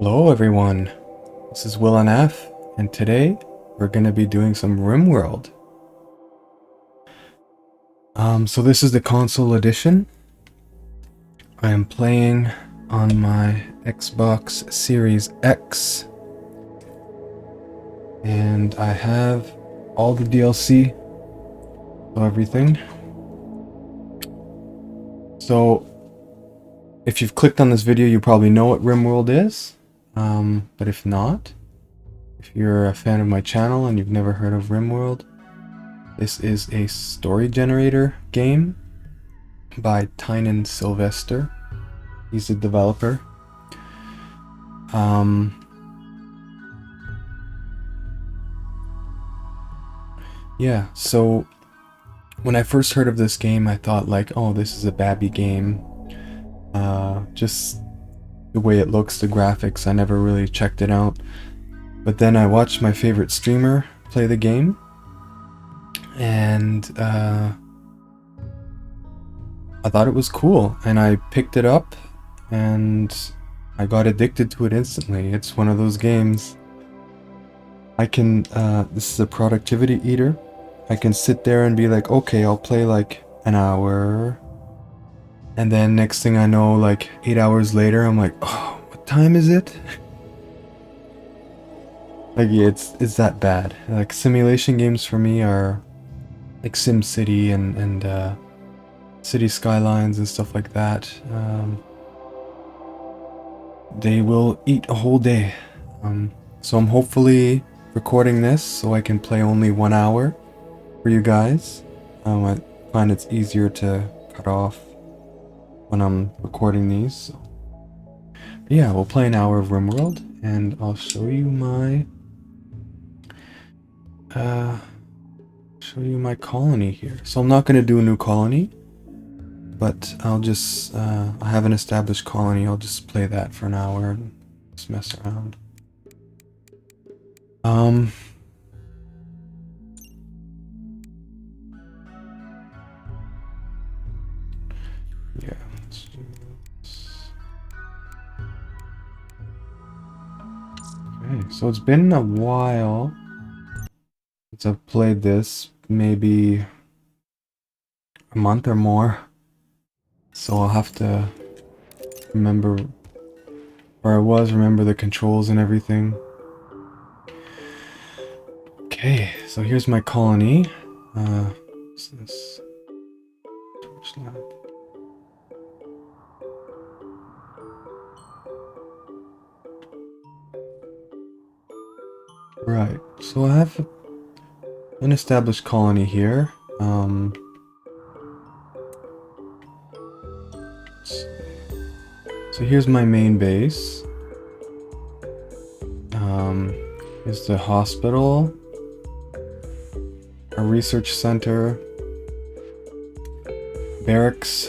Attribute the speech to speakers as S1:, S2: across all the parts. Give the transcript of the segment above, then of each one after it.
S1: Hello everyone, this is WilNF, and today we're going to be doing some Rimworld. So this is the console edition. I am playing on my Xbox Series X, and I have all the DLC, so everything. So if you've clicked on this video, you probably know what Rimworld is, but if not, if you're a fan of my channel and you've never heard of Rimworld, this is a story generator game by Tynan Sylvester. He's the developer. Yeah, so when I first heard of this game, I thought like, oh, this is a Babby game. Just the way it looks, the graphics, I never really checked it out. But then I watched my favorite streamer play the game, and I thought it was cool, and I picked it up, and I got addicted to it instantly. It's one of those games. I can, this is a productivity eater. I can sit there and be like, okay, I'll play like an hour, and then next thing I know, like 8 hours later, I'm like, oh, what time is it? Like, yeah, it's that bad. Like, simulation games for me are like SimCity and City Skylines and stuff like that. They will eat a whole day. So I'm hopefully recording this so I can play only 1 hour for you guys. I find it's easier to cut off when I'm recording these. So. Yeah, we'll play an hour of Rimworld, and I'll show you my colony here. So I'm not going to do a new colony, but I'll just I have an established colony. I'll just play that for an hour and just mess around. Yeah, let's do this. Okay, so it's been a while since I've played this, maybe a month or more. So I'll have to remember where I was, remember the controls and everything. Okay, so here's my colony. What's this? Torchlight. Right, so I have an established colony here. So here's my main base. Here's the hospital, a research center, barracks.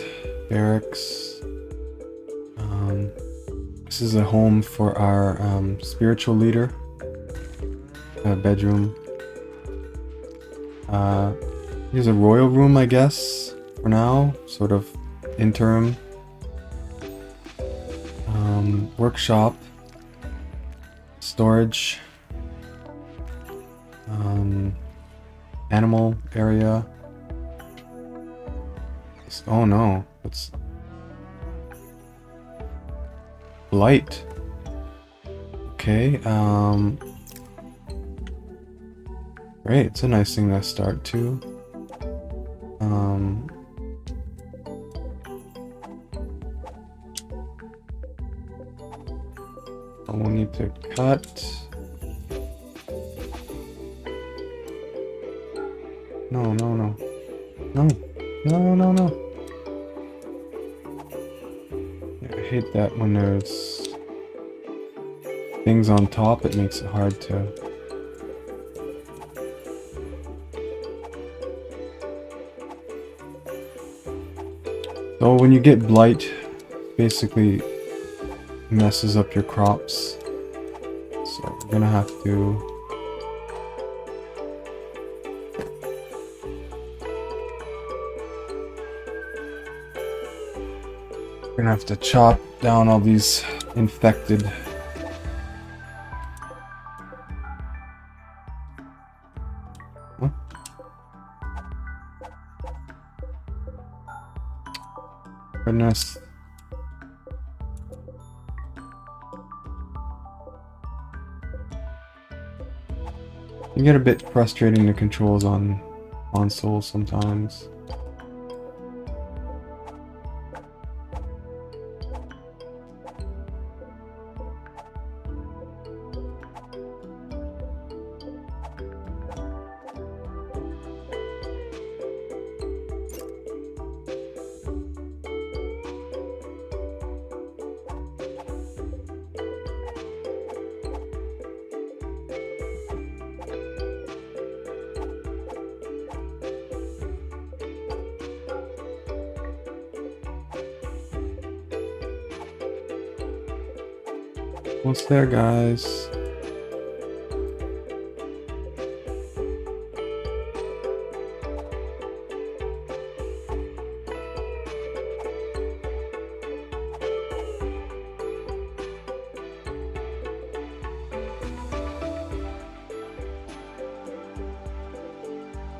S1: This is a home for our spiritual leader. Bedroom. Here's a royal room, I guess, for now, sort of interim. Workshop, storage, animal area. Oh no, it's light. Okay, great, it's a nice thing to start too. We'll need to cut. No. Yeah, I hate that when there's things on top, it makes it hard to... So when you get blight, basically messes up your crops. So we're gonna have to... We're gonna have to chop down all these infected Goodness. You get a bit frustrating the controls on console sometimes. Almost there, guys.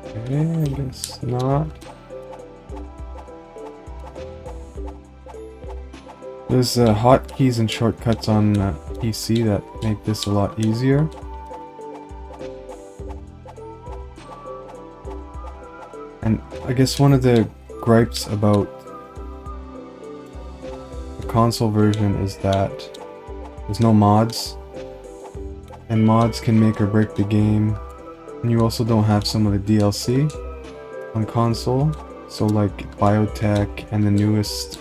S1: Okay, I guess not. There's hotkeys and shortcuts on PC that make this a lot easier. And I guess one of the gripes about the console version is that there's no mods. And mods can make or break the game. And you also don't have some of the DLC on console. So like Biotech and the newest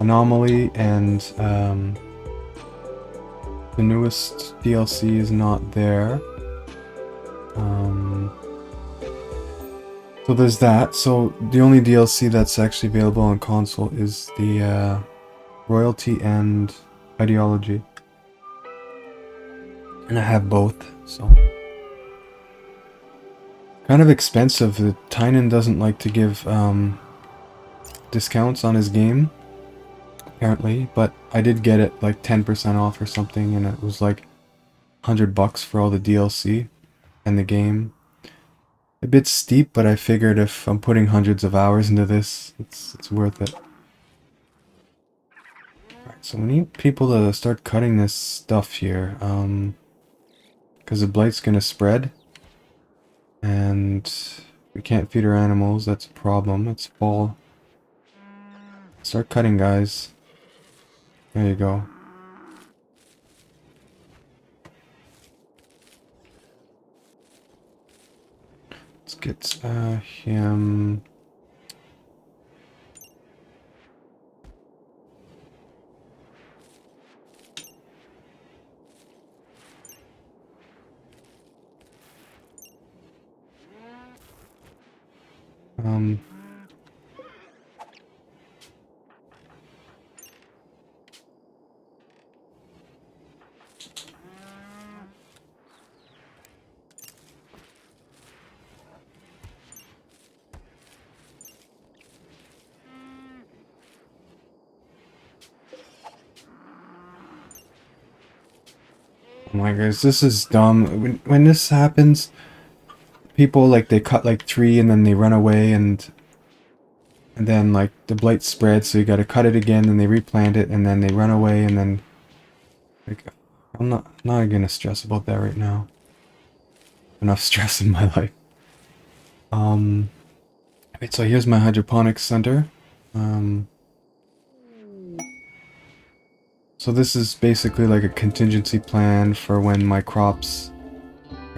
S1: Anomaly and the newest DLC is not there. So there's that. So the only DLC that's actually available on console is the Royalty and Ideology. And I have both, so. Kind of expensive. The Tynan doesn't like to give discounts on his game, apparently, but I did get it like 10% off or something, and it was like $100 for all the DLC and the game. A bit steep, but I figured if I'm putting hundreds of hours into this, it's worth it. Alright, so we need people to start cutting this stuff here, because the blight's gonna spread, and we can't feed our animals. That's a problem. It's fall. Start cutting, guys. There you go. Let's get him. Oh my gosh, this is dumb. When this happens, people like they cut like 3 and then they run away, and then like the blight spreads, so you gotta cut it again, and they replant it, and then they run away, and then like I'm not gonna stress about that right now. Enough stress in my life. Wait, so here's my hydroponics center. So this is basically like a contingency plan for when my crops...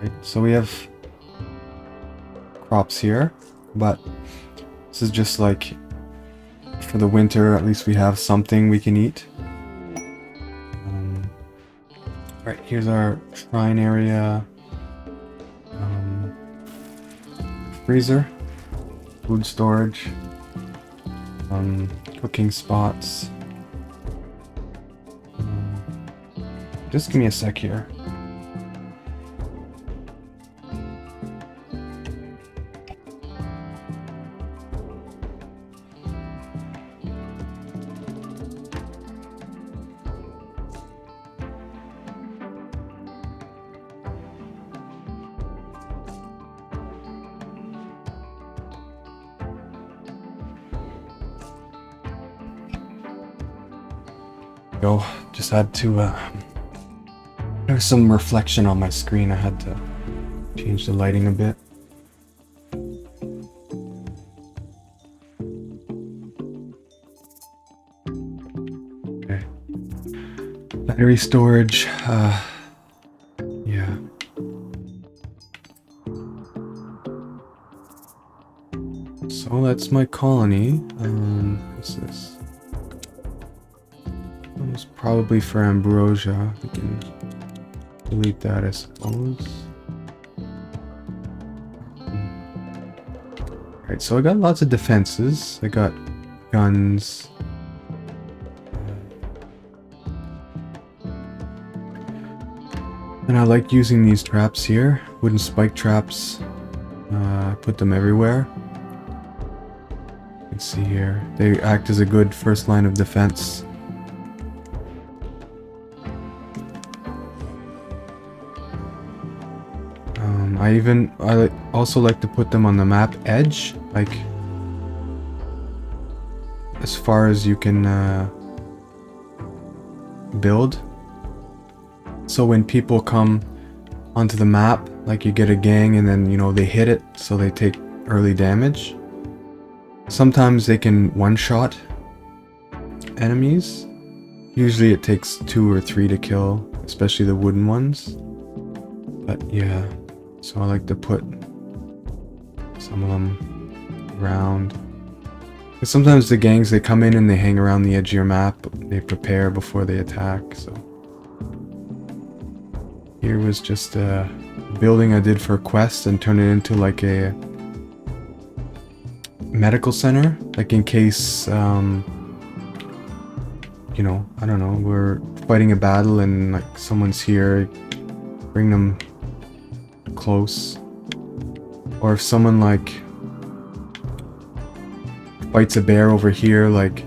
S1: Right? So we have crops here, but this is just like for the winter, at least we have something we can eat. Right, here's our shrine area. Freezer. Food storage. Cooking spots. Just give me a sec here. go. Just had to, there's some reflection on my screen. I had to change the lighting a bit. Okay. Battery storage, yeah. So that's my colony. What's this? It's probably for ambrosia. We can delete that, I suppose. Alright, so I got lots of defenses. I got guns. And I like using these traps here. Wooden spike traps. Put them everywhere. You can see here. They act as a good first line of defense. I also like to put them on the map edge, like as far as you can build. So when people come onto the map, like you get a gang and then, you know, they hit it, so they take early damage. Sometimes they can one-shot enemies. Usually it takes 2 or 3 to kill, especially the wooden ones. But yeah. So I like to put some of them around. Because sometimes the gangs, they come in and they hang around the edge of your map. They prepare before they attack, so. Here was just a building I did for a quest and turned it into like a medical center. Like in case, you know, I don't know, we're fighting a battle and like someone's here, bring them close. Or if someone like fights a bear over here, like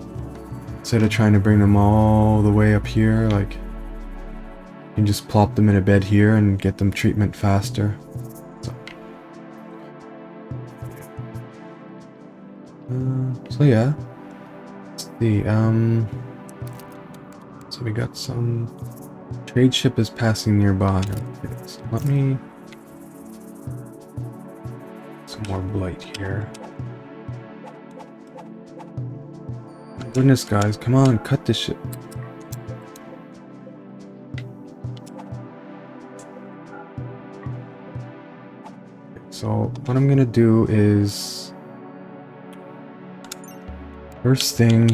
S1: instead of trying to bring them all the way up here, like you can just plop them in a bed here and get them treatment faster. So yeah, let's see. So we got some trade ship is passing nearby. Okay, so let me some more blight here. My goodness, guys, come on, cut this shit. So what I'm gonna do is first thing,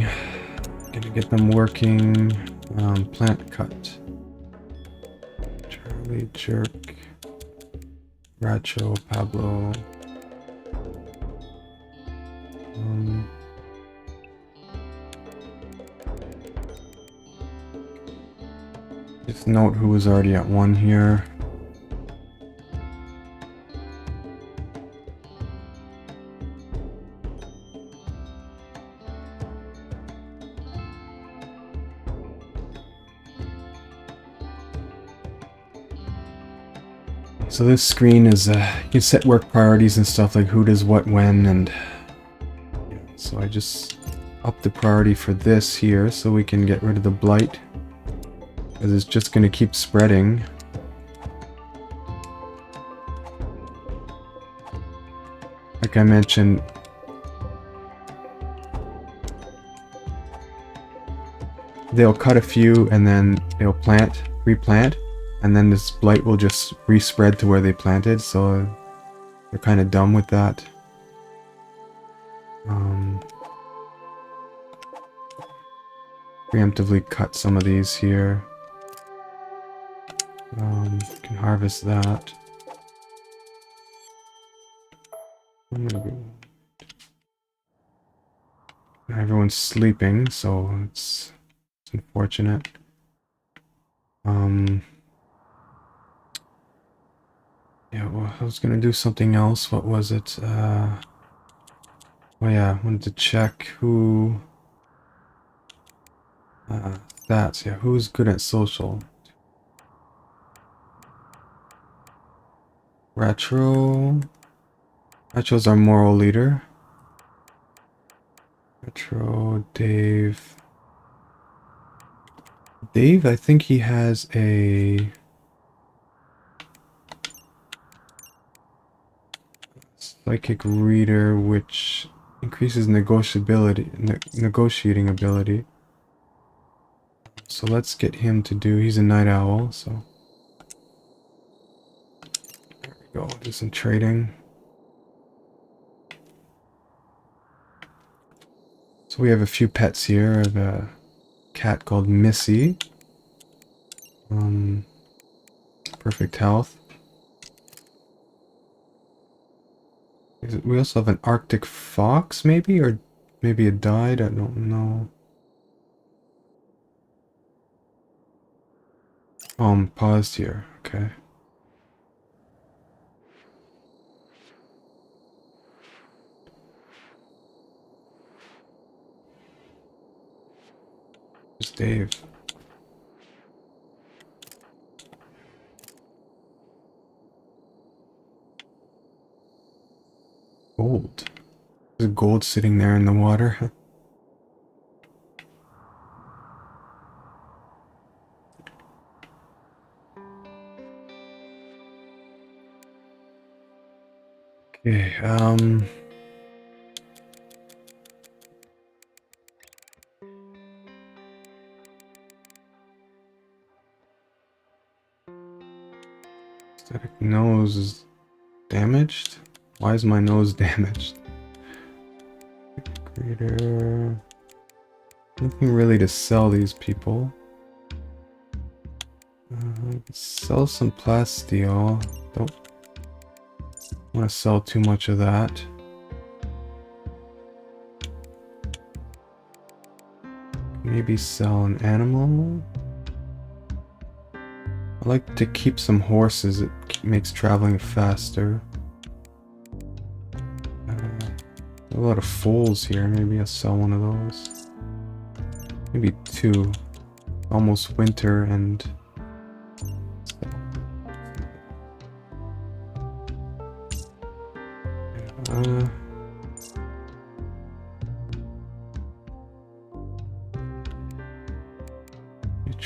S1: gonna get them working. Plant cut. Charlie, Jerk, Racho, Pablo. Just note who was already at 1 here. So this screen is, you can set work priorities and stuff like who does what when, and yeah, so I just upped the priority for this here so we can get rid of the blight, because it's just going to keep spreading. Like I mentioned, they'll cut a few and then they'll replant. And then this blight will just respread to where they planted, so they're kind of dumb with that. Preemptively cut some of these here. Can harvest that. Everyone's sleeping, so it's unfortunate. Yeah, well, I was gonna do something else. What was it? Oh yeah, I wanted to check who... stats, yeah, who's good at social? Retro... Retro's our moral leader. Retro, Dave... Dave, I think he has a psychic reader, which increases negotiating ability. So let's get him to do. He's a night owl, so there we go. Do some trading. So we have a few pets here. I have a cat called Missy. Perfect health. We also have an Arctic fox, maybe? Or maybe it died? I don't know. Paused here. Okay. Where's Dave? Gold. There's gold sitting there in the water. Okay, aesthetic nose is damaged? Why is my nose damaged? Greater. Nothing really to sell these people. Sell some plasteel. Don't want to sell too much of that. Maybe sell an animal. I like to keep some horses. It makes traveling faster. A lot of foals here. Maybe I'll sell one of those. Maybe two. Almost winter and...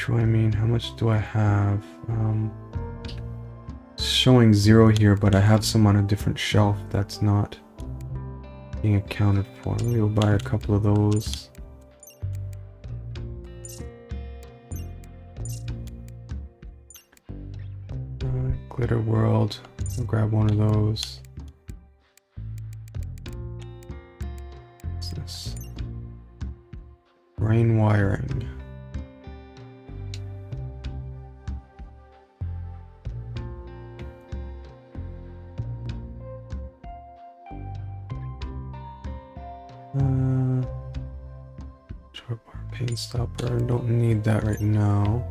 S1: I mean, how much do I have? Showing 0 here, but I have some on a different shelf that's not being accounted for. Maybe we'll buy a couple of those. Glitter World. I'll grab one of those. What's this? Brain wiring. Pain stopper. I don't need that right now.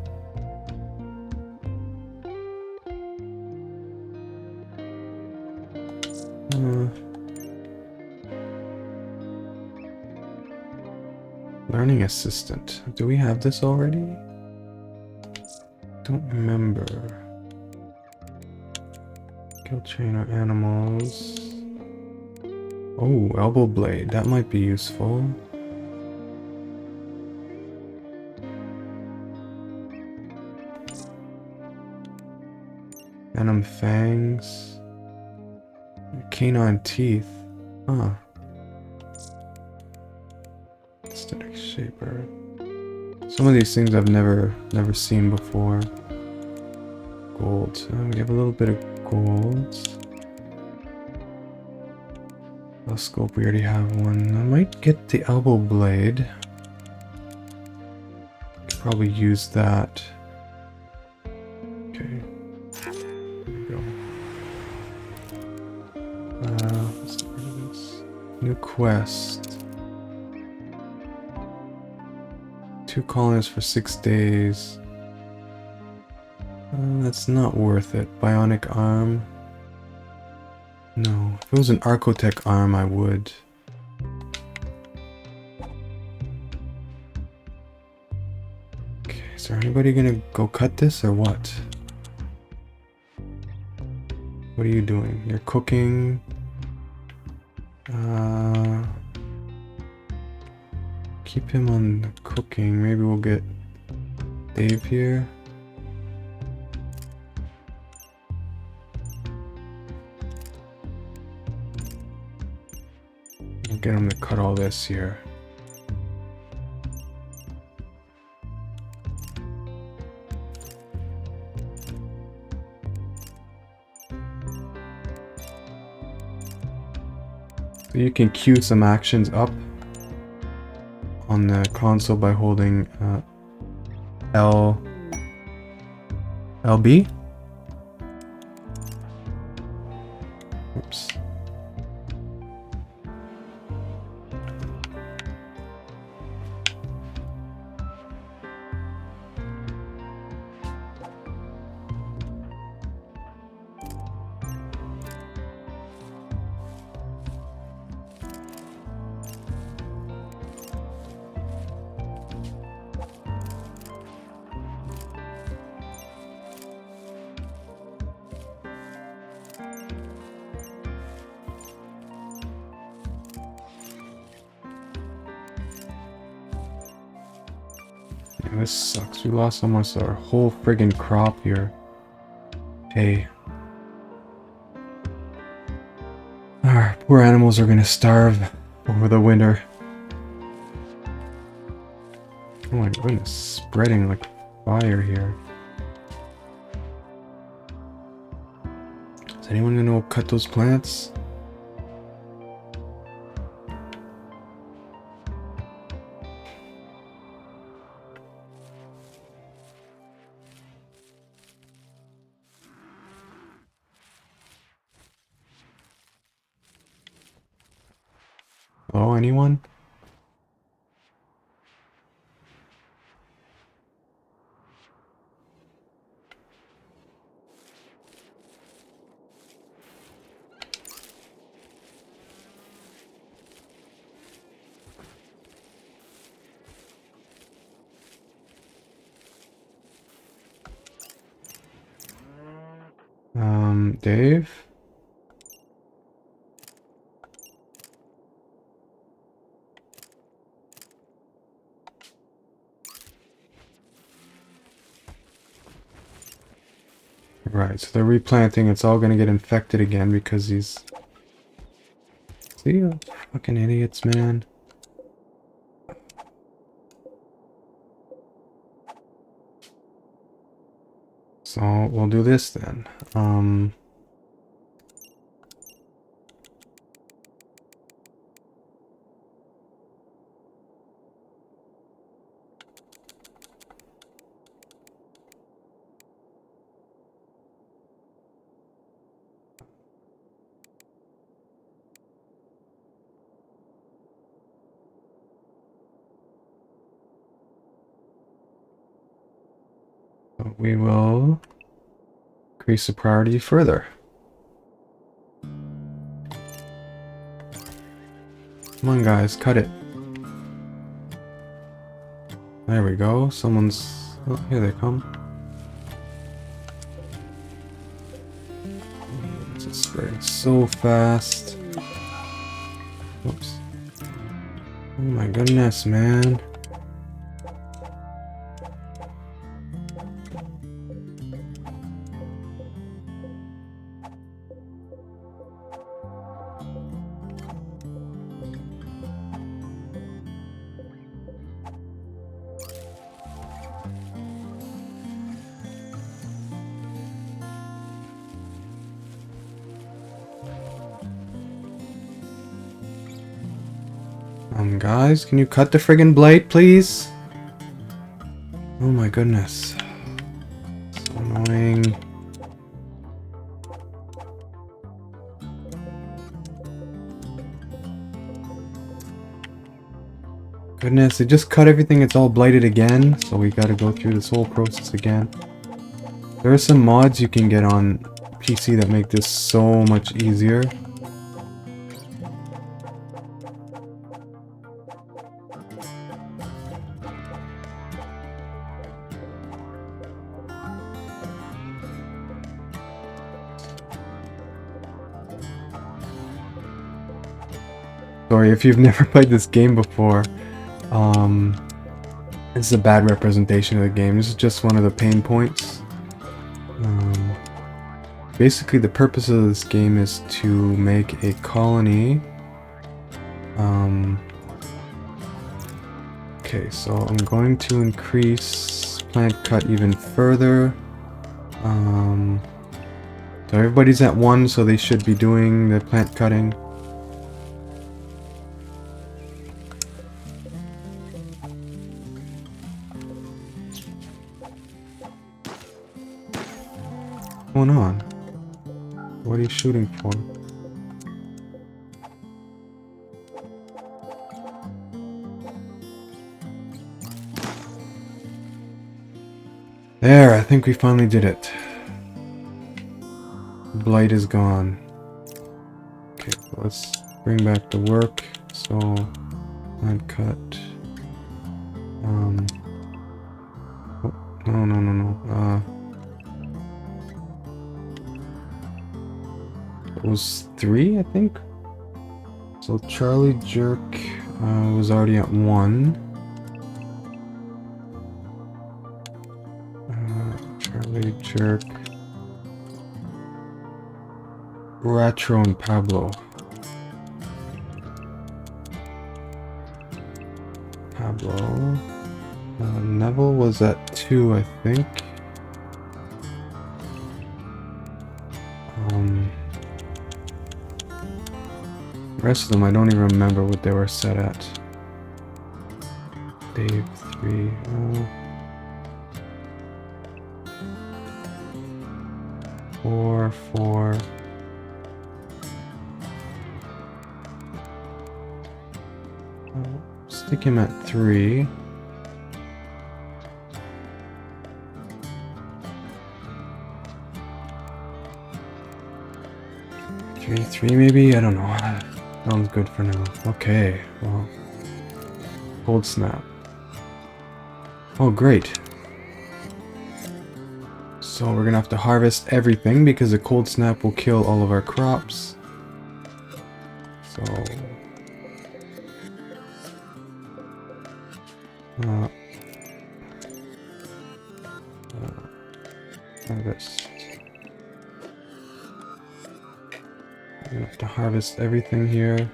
S1: Learning assistant. Do we have this already? Don't remember. Kill trainer animals. Oh, elbow blade. That might be useful. Venom fangs. Canine teeth. Huh. Aesthetic shaper. Some of these things I've never seen before. Gold. We have a little bit of gold. Scope, we already have one. I might get the elbow blade. Could probably use that. Okay. There we go. Let's get rid of this. New quest. 2 colonists for 6 days. That's not worth it. Bionic arm. No, if it was an Archotech arm, I would. Okay, is there anybody gonna go cut this or what? What are you doing? You're cooking. Keep him on the cooking. Maybe we'll get Dave here. I'll get him to cut all this here. So you can queue some actions up on the console by holding LB. Oops. This sucks. We lost almost our whole friggin' crop here. Hey. Our poor animals are gonna starve over the winter. Oh my goodness, spreading like fire here. Is anyone gonna cut those plants? Oh, anyone? Dave? Right, so they're replanting. It's all gonna get infected again because these... See, fucking idiots, man. So we'll do this then. So we will increase the priority further. Come on, guys, cut it. There we go. Someone's... Oh, here they come. This is spreading so fast. Oops. Oh my goodness, man. Guys, can you cut the friggin' blade, please? Oh my goodness. So annoying. Goodness, it just cut everything. It's all blighted again, so we gotta go through this whole process again. There are some mods you can get on PC that make this so much easier. Sorry if you've never played this game before. This is a bad representation of the game. This is just one of the pain points. Basically, the purpose of this game is to make a colony. Okay, so I'm going to increase plant cut even further. So everybody's at 1, so they should be doing the plant cutting. What's going on? What are you shooting for? There, I think we finally did it. Blight is gone. Okay, let's bring back the work. So, plant cut. Oh, no. It was 3, I think? So Charlie Jerk was already at 1. Charlie Jerk. Ratro and Pablo. Neville was at 2, I think. The rest of them, I don't even remember what they were set at. Dave, 3. 4. Stick him at 3. Three maybe? I don't know. Sounds good for now. Okay, well. Cold snap. Oh, great. So we're gonna have to harvest everything because a cold snap will kill all of our crops. So... harvest. We're gonna have to harvest everything here.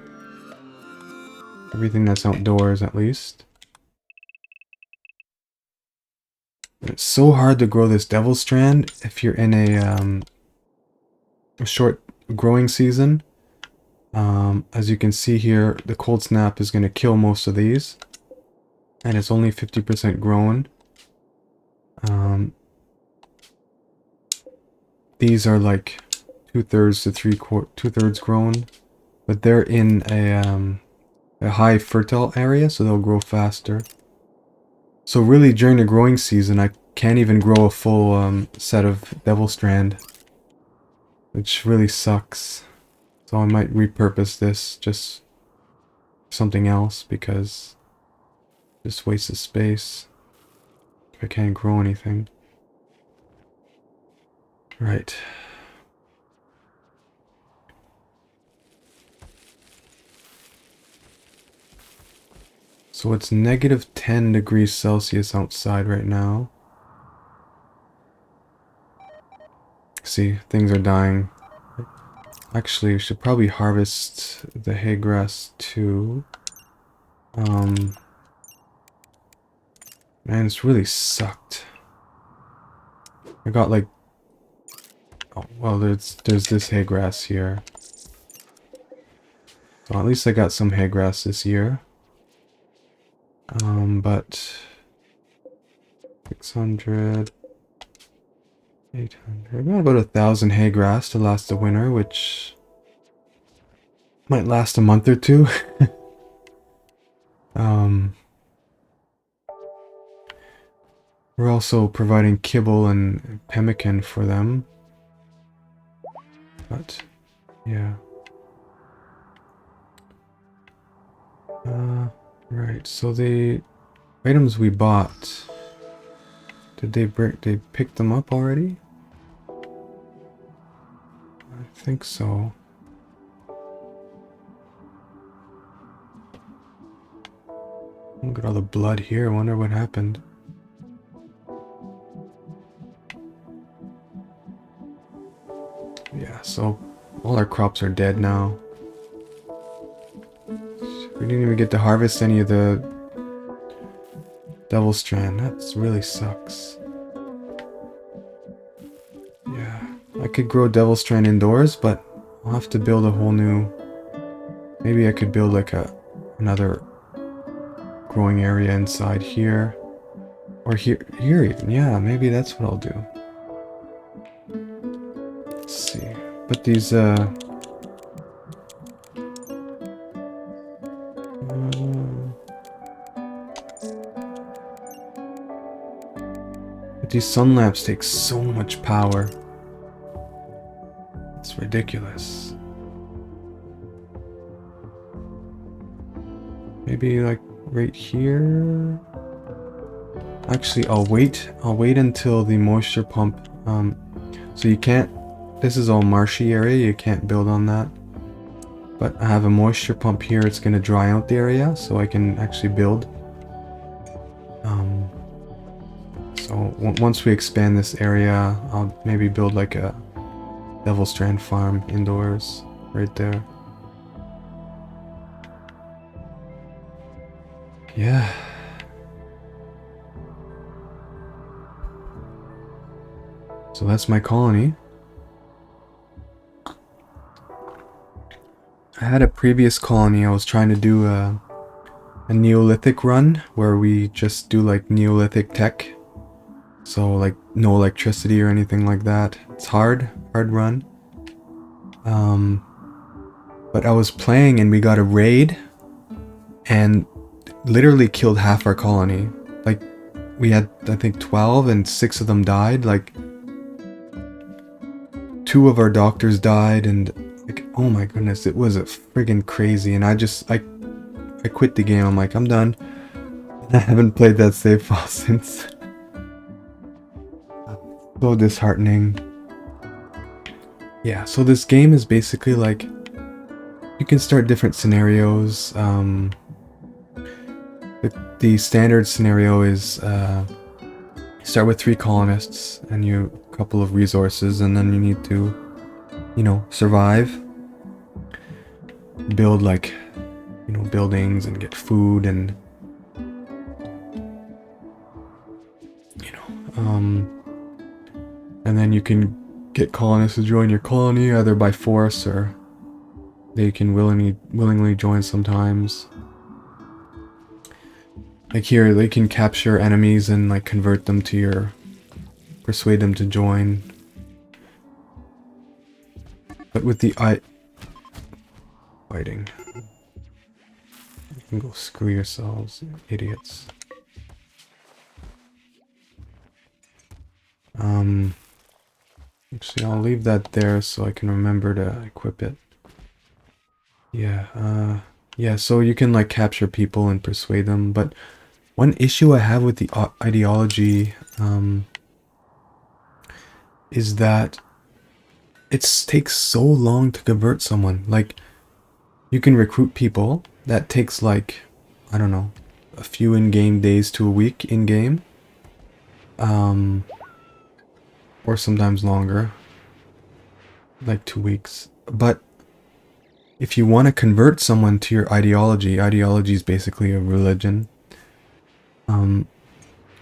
S1: Everything that's outdoors, at least. It's so hard to grow this devil strand if you're in a short growing season. As you can see here, the cold snap is going to kill most of these. And it's only 50% grown. These are like 2/3 to 2/3 grown. But they're in a high fertile area, so they'll grow faster. So really, during the growing season, I can't even grow a full set of devil strand. Which really sucks. So I might repurpose this just something else because just waste of space if I can't grow anything. Right. So it's negative 10 degrees Celsius outside right now. See, things are dying. Actually, we should probably harvest the hay grass too. Man, it's really sucked. I got like... Oh, well, there's this hay grass here. So at least I got some hay grass this year. But... 600... 800... I got about 1,000 hay grass to last the winter, which... might last a month or two. We're also providing kibble and pemmican for them. But, yeah. Right, so the items we bought, did they pick them up already? I think so. Look at all the blood here. I wonder what happened. Yeah, so all our crops are dead now. We didn't even get to harvest any of the Devil Strand. That really sucks. Yeah, I could grow Devil Strand indoors, but I'll have to build a whole new... Maybe I could build like another growing area inside here. Or here even. Yeah, maybe that's what I'll do. Let's see. But these, but these sun lamps take so much power. It's ridiculous. Maybe like right here. Actually, I'll wait until the moisture pump. So you can't. This is all marshy area. You can't build on that. But I have a moisture pump here. It's gonna dry out the area, so I can actually build. So once we expand this area, I'll maybe build like a Devil Strand farm indoors, right there. Yeah. So that's my colony. I had a previous colony. I was trying to do a Neolithic run where we just do like Neolithic tech. So like no electricity or anything like that. It's hard run. But I was playing and we got a raid and literally killed half our colony. Like we had I think 12 and 6 of them died. Like 2 of our doctors died and like oh my goodness, it was a friggin' crazy. And I quit the game. I'm like, I'm done. And I haven't played that save file since. So disheartening. Yeah, so this game is basically like you can start different scenarios. The standard scenario is start with 3 colonists and a couple of resources, and then you need to, you know, survive, build like, you know, buildings and get food and, you know, and then you can get colonists to join your colony either by force or they can willingly join sometimes. Like here, they can capture enemies and like convert them to persuade them to join. But with the fighting, you can go screw yourselves, idiots. Actually, I'll leave that there so I can remember to equip it. Yeah, yeah, so you can like capture people and persuade them, but one issue I have with the ideology is that it takes so long to convert someone. Like, you can recruit people. That takes like, I don't know, a few in-game days to a week in-game. Or sometimes longer. Like 2 weeks. But if you want to convert someone to your ideology is basically a religion.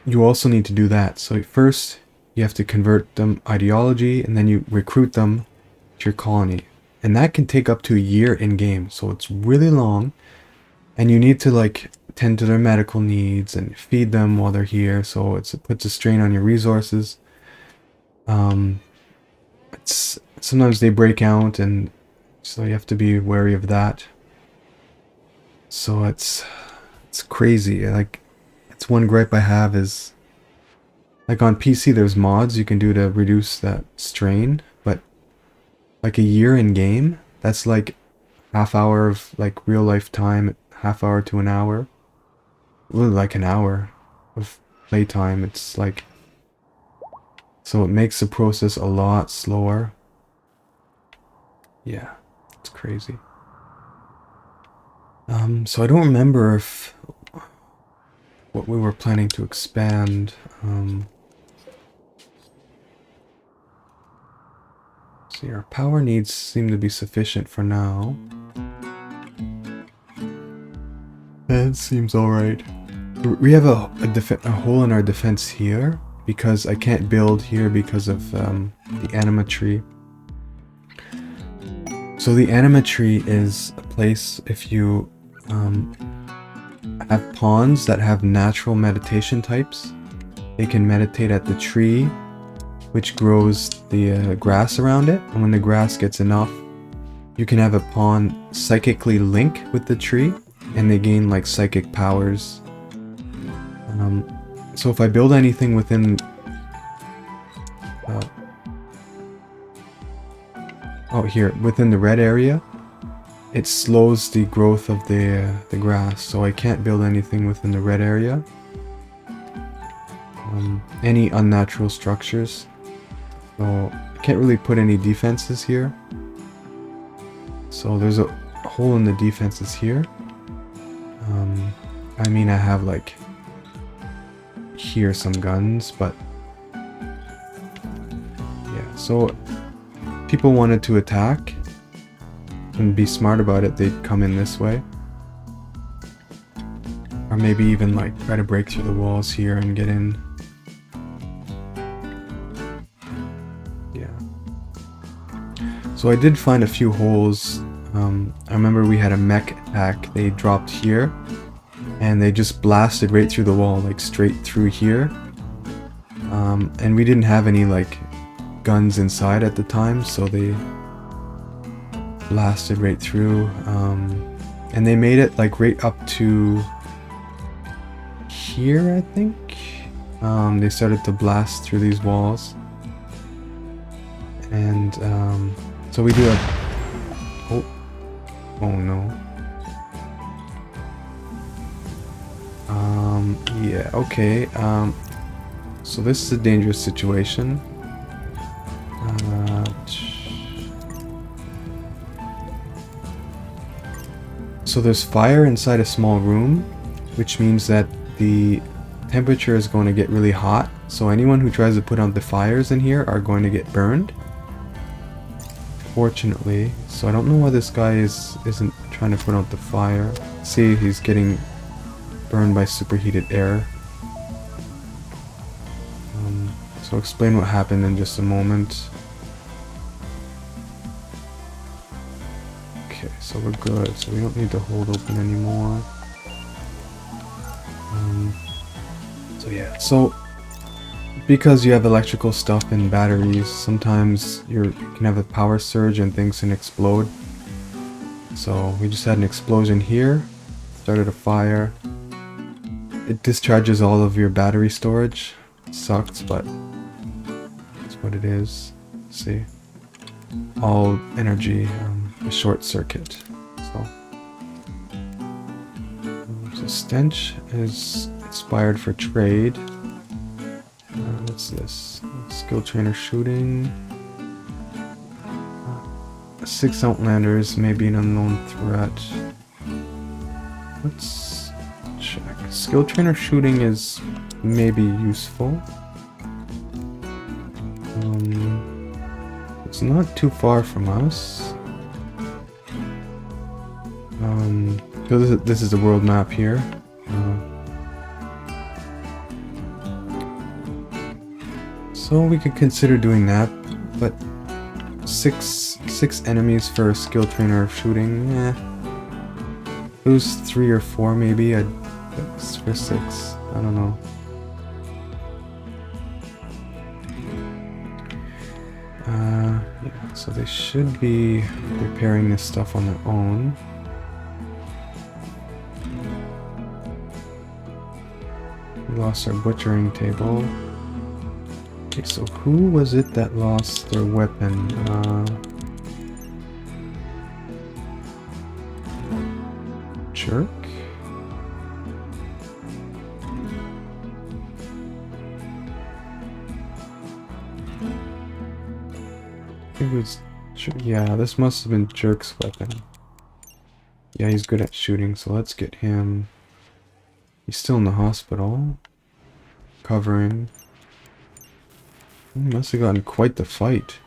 S1: You also need to do that. So first, you have to convert them ideology, and then you recruit them to your colony. And that can take up to a year in-game, so it's really long. And you need to like tend to their medical needs and feed them while they're here, so it puts a strain on your resources. Sometimes they break out, and so you have to be wary of that. So it's crazy. Like, it's one gripe I have is, like on PC there's mods you can do to reduce that strain, but like a year in game, that's like half hour of like real life time, half hour to an hour. Really like an hour of playtime. It's like, so it makes the process a lot slower. Yeah, it's crazy. So I don't remember if what we were planning to expand. See, our power needs seem to be sufficient for now. That seems alright. We have a hole in our defense here because I can't build here because of the anima tree. So the anima tree is a place if you have pawns that have natural meditation types. They can meditate at the tree, which grows the grass around it, and when the grass gets enough, you can have a pawn psychically link with the tree, and they gain like psychic powers. So if I build anything within within the red area, it slows the growth of the grass, so I can't build anything within the red area. Any unnatural structures. So I can't really put any defenses here. So there's a hole in the defenses here. I mean, I have like here some guns, but yeah, so people wanted to attack and be smart about it, they'd come in this way. Or maybe even like try to break through the walls here and get in. Yeah. So I did find a few holes. I remember we had a mech attack, they dropped here. And they just blasted right through the wall, like straight through here. And we didn't have any like guns inside at the time, so they blasted right through. And they made it like right up to here, I think. They started to blast through these walls. And so we do have... Oh no. Yeah, okay. So this is a dangerous situation. So there's fire inside a small room, which means that the temperature is going to get really hot. So anyone who tries to put out the fires in here are going to get burned. Fortunately. So I don't know why this guy isn't trying to put out the fire. See, he's getting burned by superheated air. So I'll explain what happened in just a moment. Okay, so we're good. So we don't need to hold open anymore. So yeah, so because you have electrical stuff in batteries, sometimes you can have a power surge and things can explode. So we just had an explosion here, started a fire. It discharges all of your battery storage. It sucks, but that's what it is. See, all energy, a short circuit. So stench is expired for trade. What's this? Skill trainer shooting. 6 Outlanders may be an unknown threat. Let's check. Skill trainer shooting is maybe useful. It's not too far from us. So this is the world map here. So we could consider doing that, but six enemies for a skill trainer shooting, lose 3 or 4 maybe. For 6, I don't know. Yeah, so they should be repairing this stuff on their own. We lost our butchering table. Okay, so who was it that lost their weapon? Jerk? I think it was... Yeah, this must have been Jerk's weapon. Yeah, he's good at shooting, so let's get him. He's still in the hospital. Covering. He must have gotten quite the fight.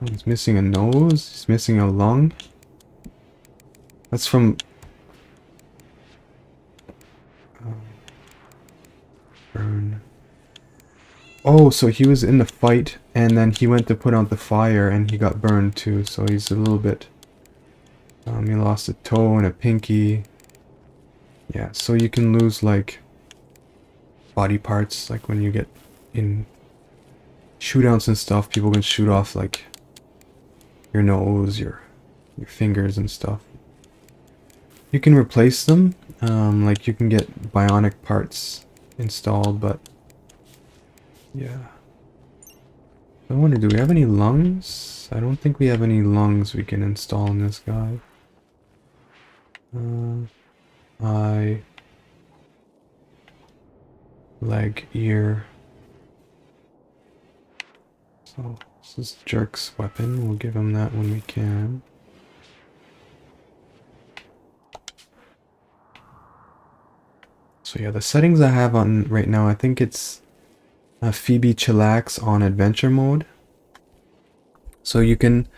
S1: He's missing a nose. He's missing a lung. That's from... burn. Oh, so he was in the fight, and then he went to put out the fire, and he got burned too, so he's a little bit... he lost a toe and a pinky. Yeah, so you can lose, like, body parts, like when you get in shootouts and stuff, people can shoot off, like, your nose, your fingers and stuff. You can replace them, like you can get bionic parts installed, but yeah. I wonder, do we have any lungs? I don't think we have any lungs we can install in this guy. Eye, leg, ear. So this is Jerk's weapon. We'll give him that when we can. So yeah, the settings I have on right now, I think it's Phoebe Chillax on adventure mode. So you can,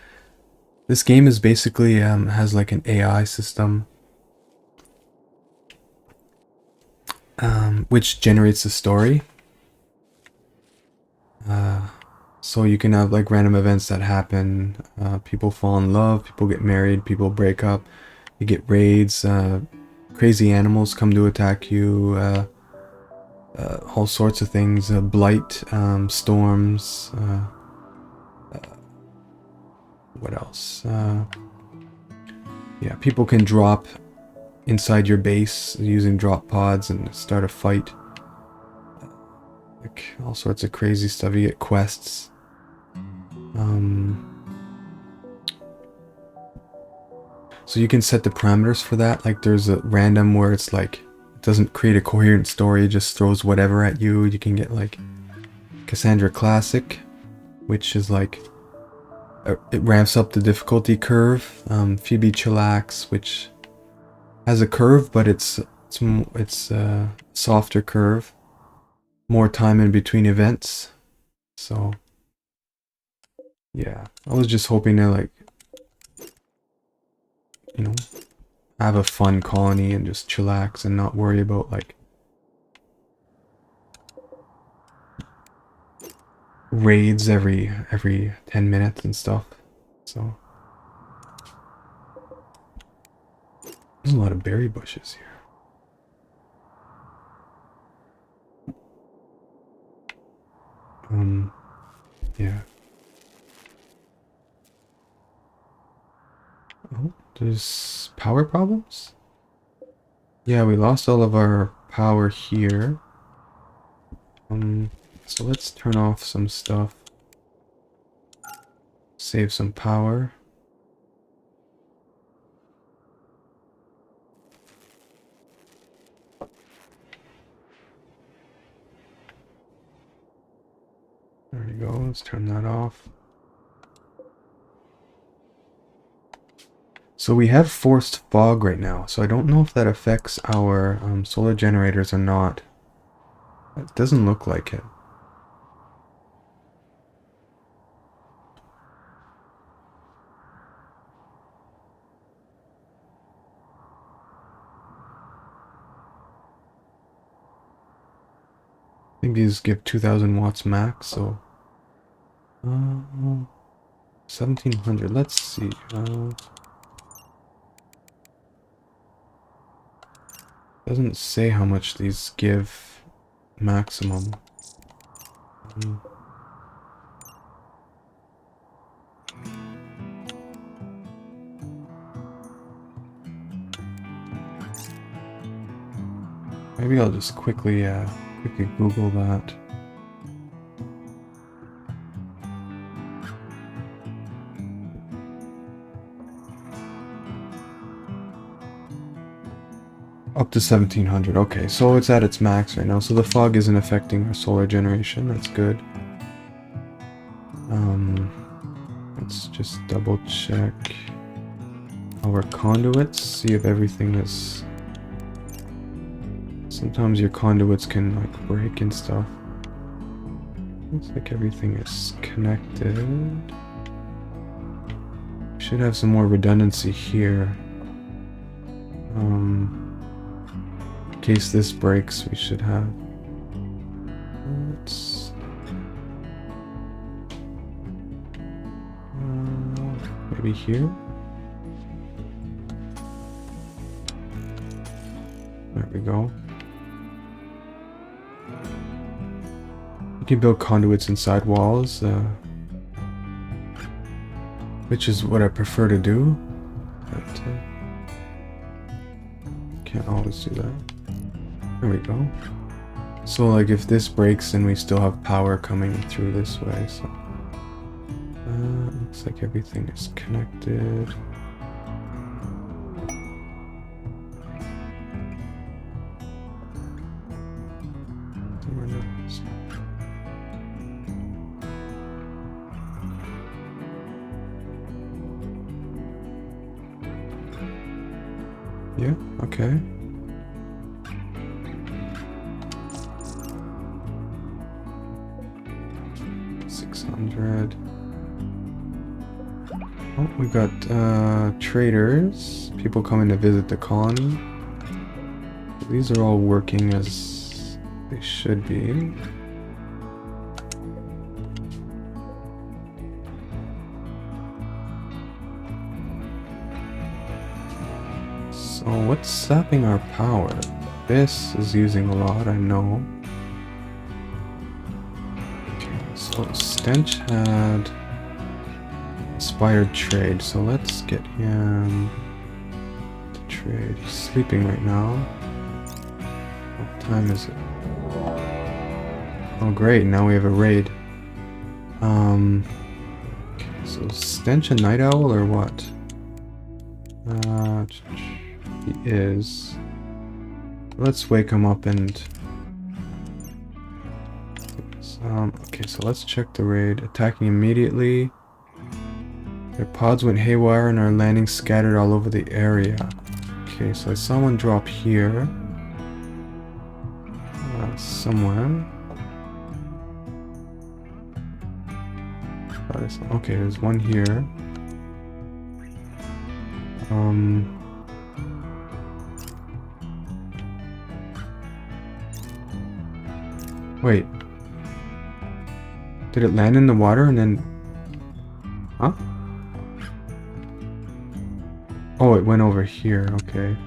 S1: this game is basically has like an AI system which generates a story. So you can have like random events that happen. People fall in love, people get married, people break up, you get raids, crazy animals come to attack you, all sorts of things, blight, storms, what else? Yeah, people can drop inside your base using drop pods and start a fight. Like all sorts of crazy stuff. You get quests. So you can set the parameters for that. Like there's a random where it's like it doesn't create a coherent story, it just throws whatever at you. You can get like Cassandra Classic, which is like it ramps up the difficulty curve. Phoebe Chillax, which has a curve, but it's a softer curve, more time in between events. So yeah, I was just hoping to like, you know, have a fun colony and just chillax and not worry about like raids every 10 minutes and stuff. So there's a lot of berry bushes here. Yeah. Oh, there's power problems? Yeah, we lost all of our power here. So let's turn off some stuff. Save some power. There we go, let's turn that off. So we have forced fog right now, so I don't know if that affects our solar generators or not. It doesn't look like it. I think these give 2000 watts max, so 1700. Let's see. Doesn't say how much these give maximum. Maybe I'll just quickly Google that. Up to 1700. Okay, so it's at its max right now. So the fog isn't affecting our solar generation. That's good. Let's just double check our conduits. See if everything is Sometimes your conduits can like break and stuff. Looks like everything is connected. Should have some more redundancy here. In case this breaks, we should have. Let's. Maybe here. There we go. You can build conduits inside walls, which is what I prefer to do, but can't always do that. There we go. So like if this breaks, then we still have power coming through this way, so looks like everything is connected. Yeah, okay. $600. Oh, we got traders, people coming to visit the colony. These are all working as they should be. So what's sapping our power? This is using a lot, I know. Okay, so Stench had inspired trade, so let's get him to trade. He's sleeping right now. What time is it? Oh great, now we have a raid. Okay, so Stench a night owl or what? He is. Let's wake him up and... okay, so let's check the raid. Attacking immediately. Their pods went haywire and our landing scattered all over the area. Okay, so I saw one drop here. Somewhere. Okay, there's one here. Wait. Did it land in the water and then... Huh? Oh, it went over here. Okay.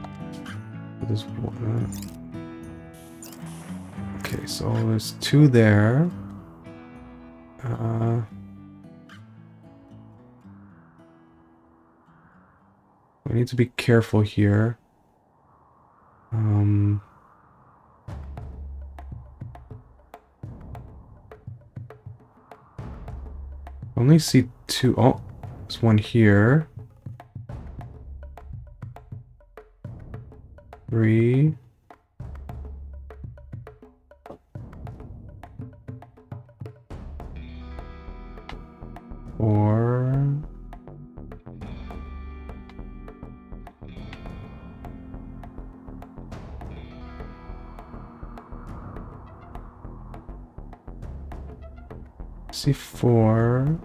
S1: There's one. Okay, so there's two there. We need to be careful here. I only see two. Oh, there's one here. 3. 4. See 4.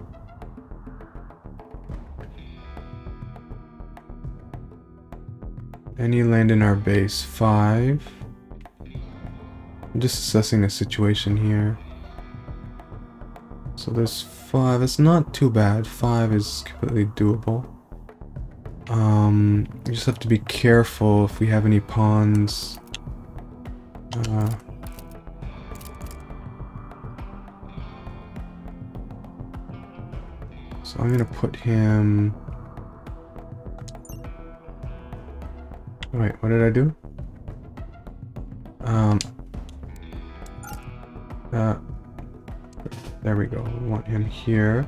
S1: Any land in our base? 5. I'm just assessing the situation here. So there's 5. It's not too bad. 5 is completely doable. You just have to be careful if we have any pawns. So I'm gonna put him... Wait, what did I do? There we go. We want him here.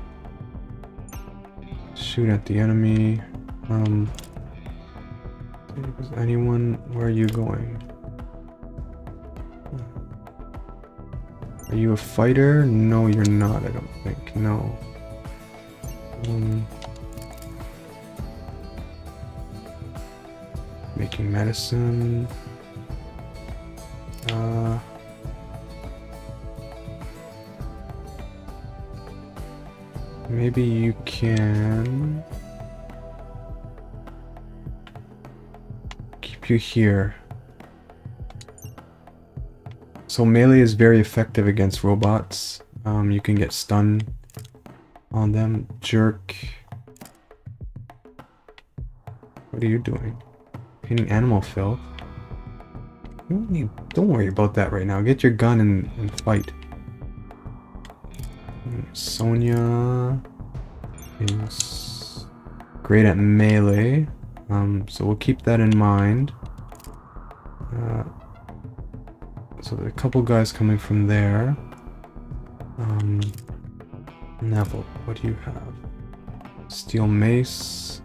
S1: Shoot at the enemy. Is anyone... Where are you going? Are you a fighter? No, you're not, I don't think. No. Making medicine. Maybe you can keep you here. So melee is very effective against robots. You can get stun on them. Jerk. What are you doing? Painting animal filth? Don't worry about that right now. Get your gun and fight. Sonia is great at melee. So we'll keep that in mind. So there are a couple guys coming from there. Neville, what do you have? Steel mace.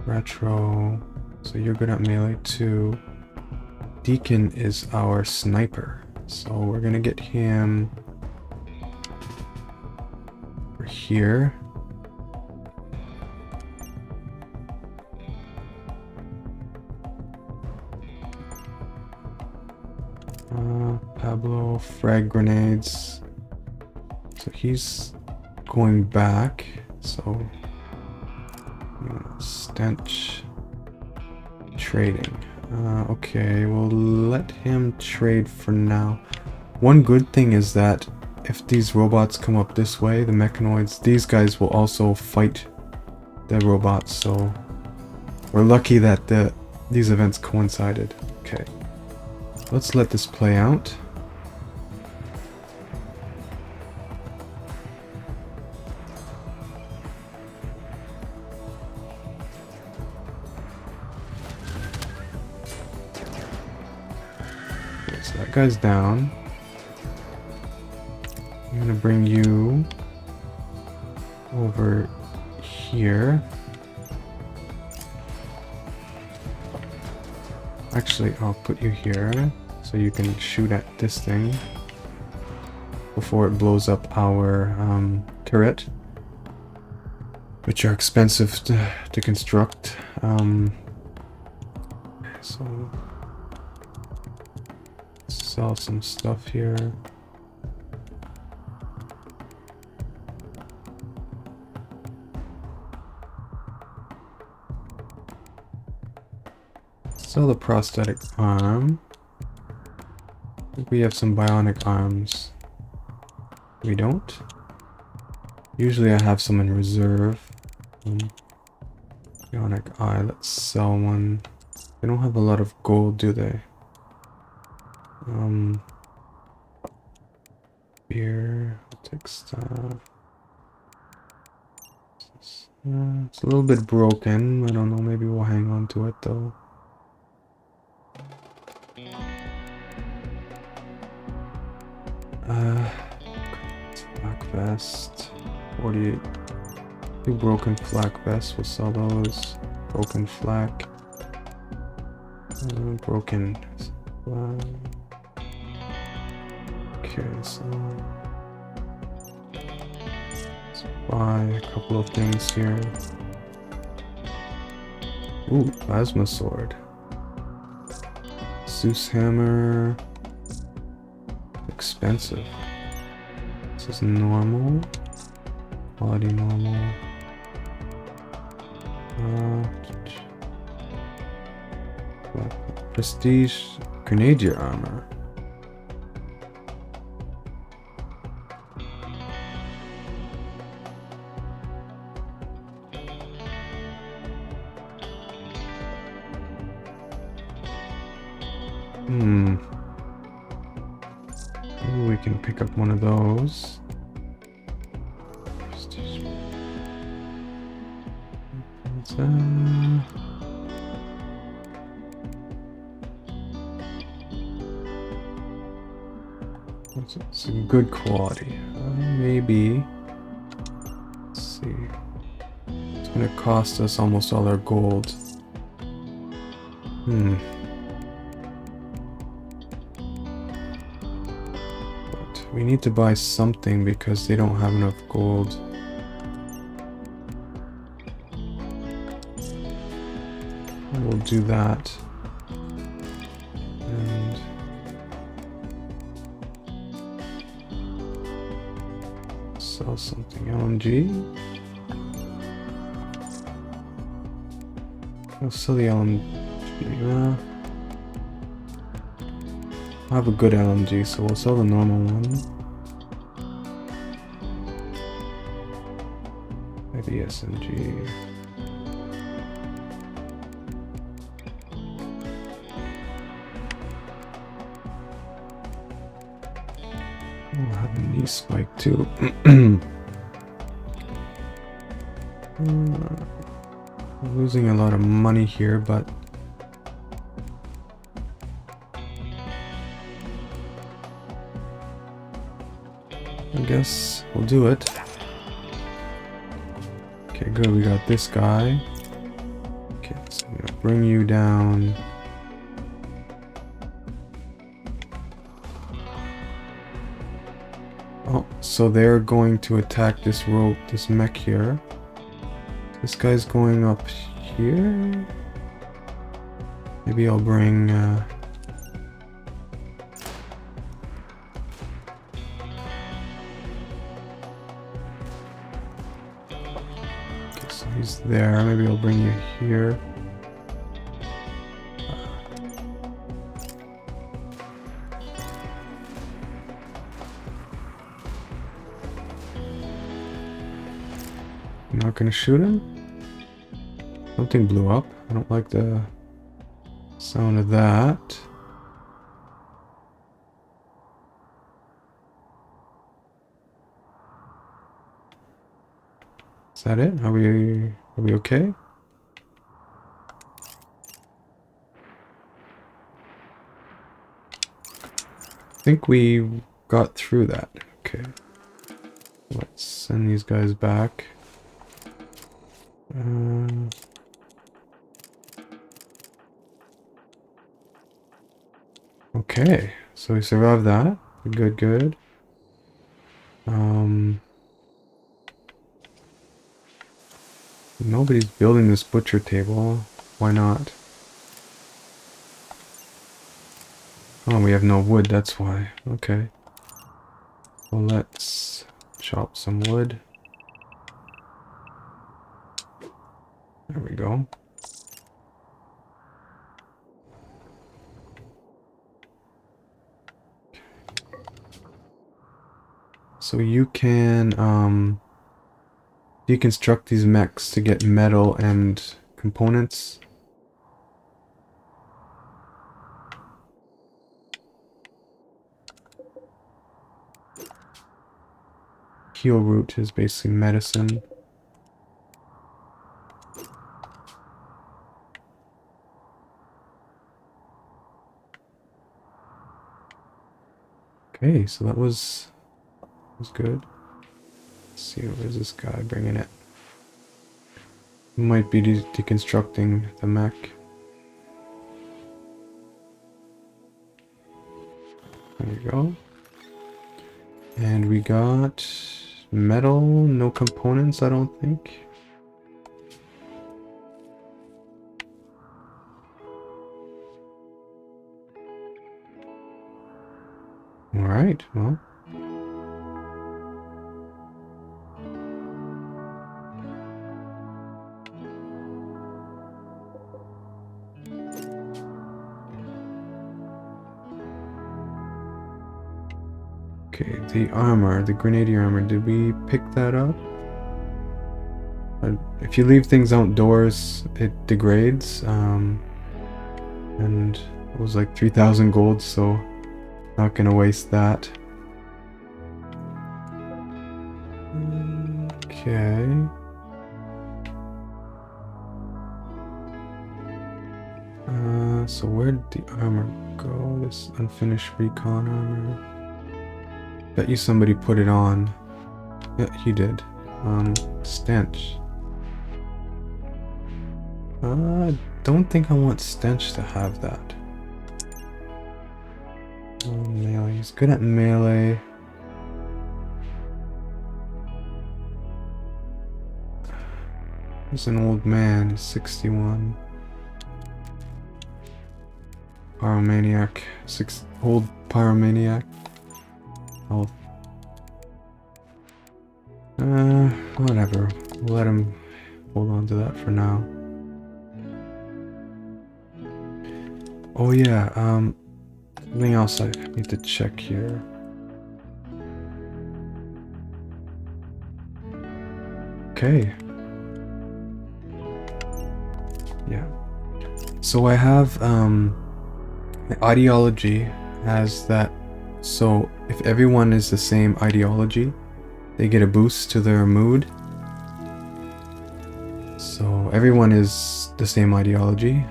S1: Retro. So you're good at melee too. Deacon is our sniper. So we're gonna get him over here. Pablo, frag grenades. So he's going back. So stench trading. Okay, we'll let him trade for now. One good thing is that if these robots come up this way, the mechanoids, these guys will also fight the robots. So we're lucky that these events coincided. Okay, let's let this play out. So that guy's down. I'm gonna bring you over here. Actually, I'll put you here so you can shoot at this thing before it blows up our turret, which are expensive to construct. So sell some stuff here. Sell the prosthetic arm. I think we have some bionic arms. We don't. Usually I have some in reserve. Bionic eye, let's sell one. They don't have a lot of gold, do they? Beer, I'll take stuff. It's a little bit broken. I don't know, maybe we'll hang on to it though. Flak vest. 48. 2 broken flak vests. We'll sell those. Broken flak. Broken flak. Okay, so let's buy a couple of things here. Ooh, plasma sword. Zeus hammer. Expensive. This is normal. Quality normal. Prestige grenadier armor. Maybe we can pick up one of those. It's a good quality. Maybe. Let's see. It's gonna cost us almost all our gold. But we need to buy something because they don't have enough gold. We'll do that. sell something. LMG. I'll sell the LMG. I have a good LMG, so we'll sell the normal one. Maybe SMG. We'll have a knee spike too. I'm losing a lot of money here, but I guess we'll do it. Okay, good, we got this guy. Okay, so I'm gonna bring you down. Oh, so they're going to attack this this mech here. This guy's going up here. Maybe I'll bring okay, so he's there. Maybe I'll bring you here. I'm not gonna shoot him. Something blew up. I don't like the sound of that. Is that it? Are we okay? I think we got through that. Okay. Let's send these guys back. Okay, so we survived that. Good, good. Nobody's building this butcher table. Why not? Oh, we have no wood, that's why. Okay. Well, let's chop some wood. There we go. So you can deconstruct these mechs to get metal and components. Heal root is basically medicine. Okay, so that was good. Let's see, where's this guy bringing it? Might be deconstructing the mech. There we go. And we got metal, no components, I don't think. Alright, well. Okay, the armor, the grenadier armor, did we pick that up? If you leave things outdoors, it degrades, and it was like 3,000 gold, so not gonna waste that. Okay. So where did the armor go? This unfinished recon armor. Bet you somebody put it on. Yeah, he did. Stench. I don't think I want Stench to have that. Oh, melee. He's good at melee. He's an old man. He's 61. Pyromaniac. Old pyromaniac. Health. Whatever. We'll let him hold on to that for now. Oh yeah, something else I need to check here. Okay. Yeah. So I have, the ideology has that, so if everyone is the same ideology, they get a boost to their mood. So everyone is the same ideology,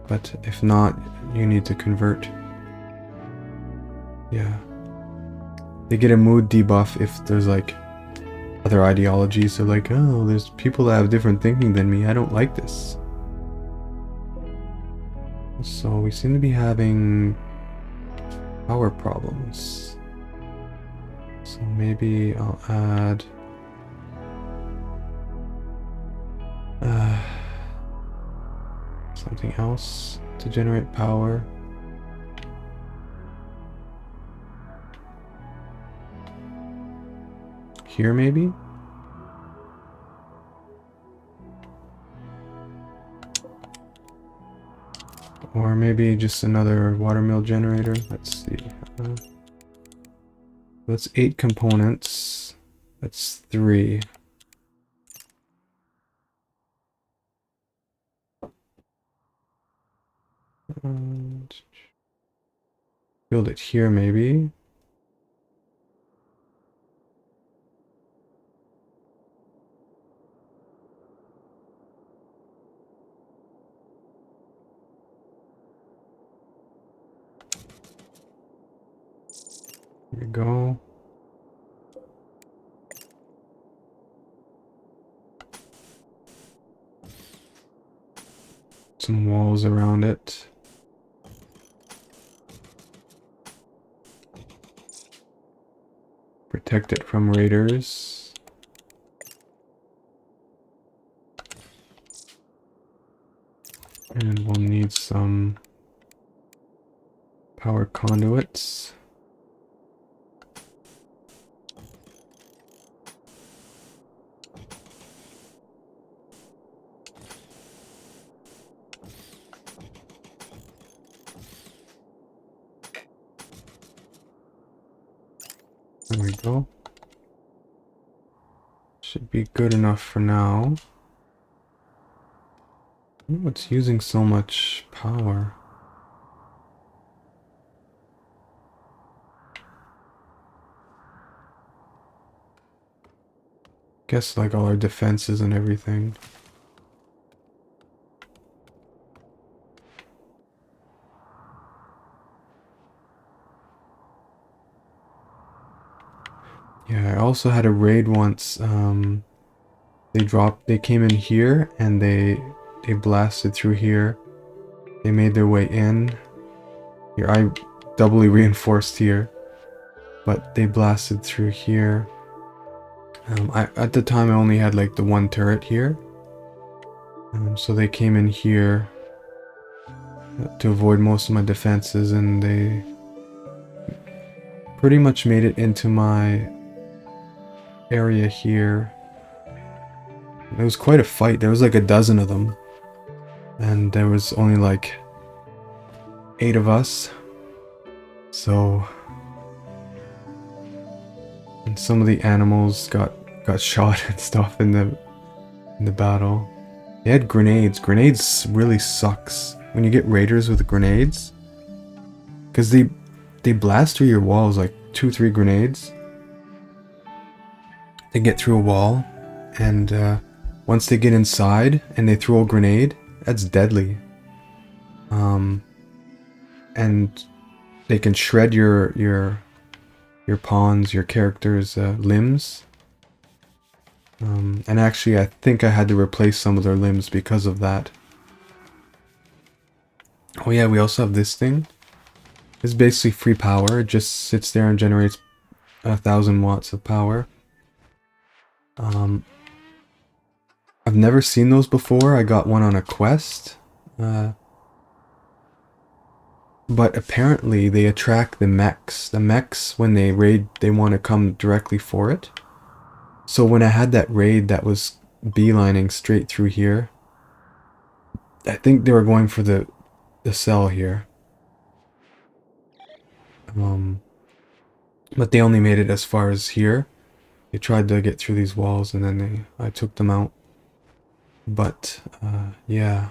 S1: but if not, you need to convert. Yeah. They get a mood debuff if there's like other ideologies. So like, oh, there's people that have different thinking than me. I don't like this. So we seem to be having power problems. So maybe I'll add something else to generate power. Here maybe? Or maybe just another watermill generator. Let's see. That's 8 components. That's 3. And build it here maybe. Here we go. Some walls around it. Protect it from raiders. And we'll need some power conduits. There we go. Should be good enough for now. Oh, it's using so much power. Guess like all our defenses and everything. Yeah, I also had a raid once. They came in here and they blasted through here. They made their way in. Here, I doubly reinforced here, but they blasted through here. At the time I only had like the one turret here. So they came in here to avoid most of my defenses, and they pretty much made it into my area here. It was quite a fight. There was like a dozen of them, and there was only like 8 of us. So, and some of the animals got shot and stuff in the battle. They had grenades. Grenades really sucks when you get raiders with grenades, because they blast through your walls like 2-3 grenades. They get through a wall, and once they get inside and they throw a grenade, that's deadly. And they can shred your pawns, your characters' limbs. And actually, I think I had to replace some of their limbs because of that. Oh yeah, we also have this thing. It's basically free power. It just sits there and generates 1,000 watts of power. I've never seen those before. I got one on a quest. But apparently they attract the mechs. The mechs, when they raid, they want to come directly for it. So when I had that raid that was beelining straight through here, I think they were going for the cell here. But they only made it as far as here. They tried to get through these walls and then I took them out. But, yeah.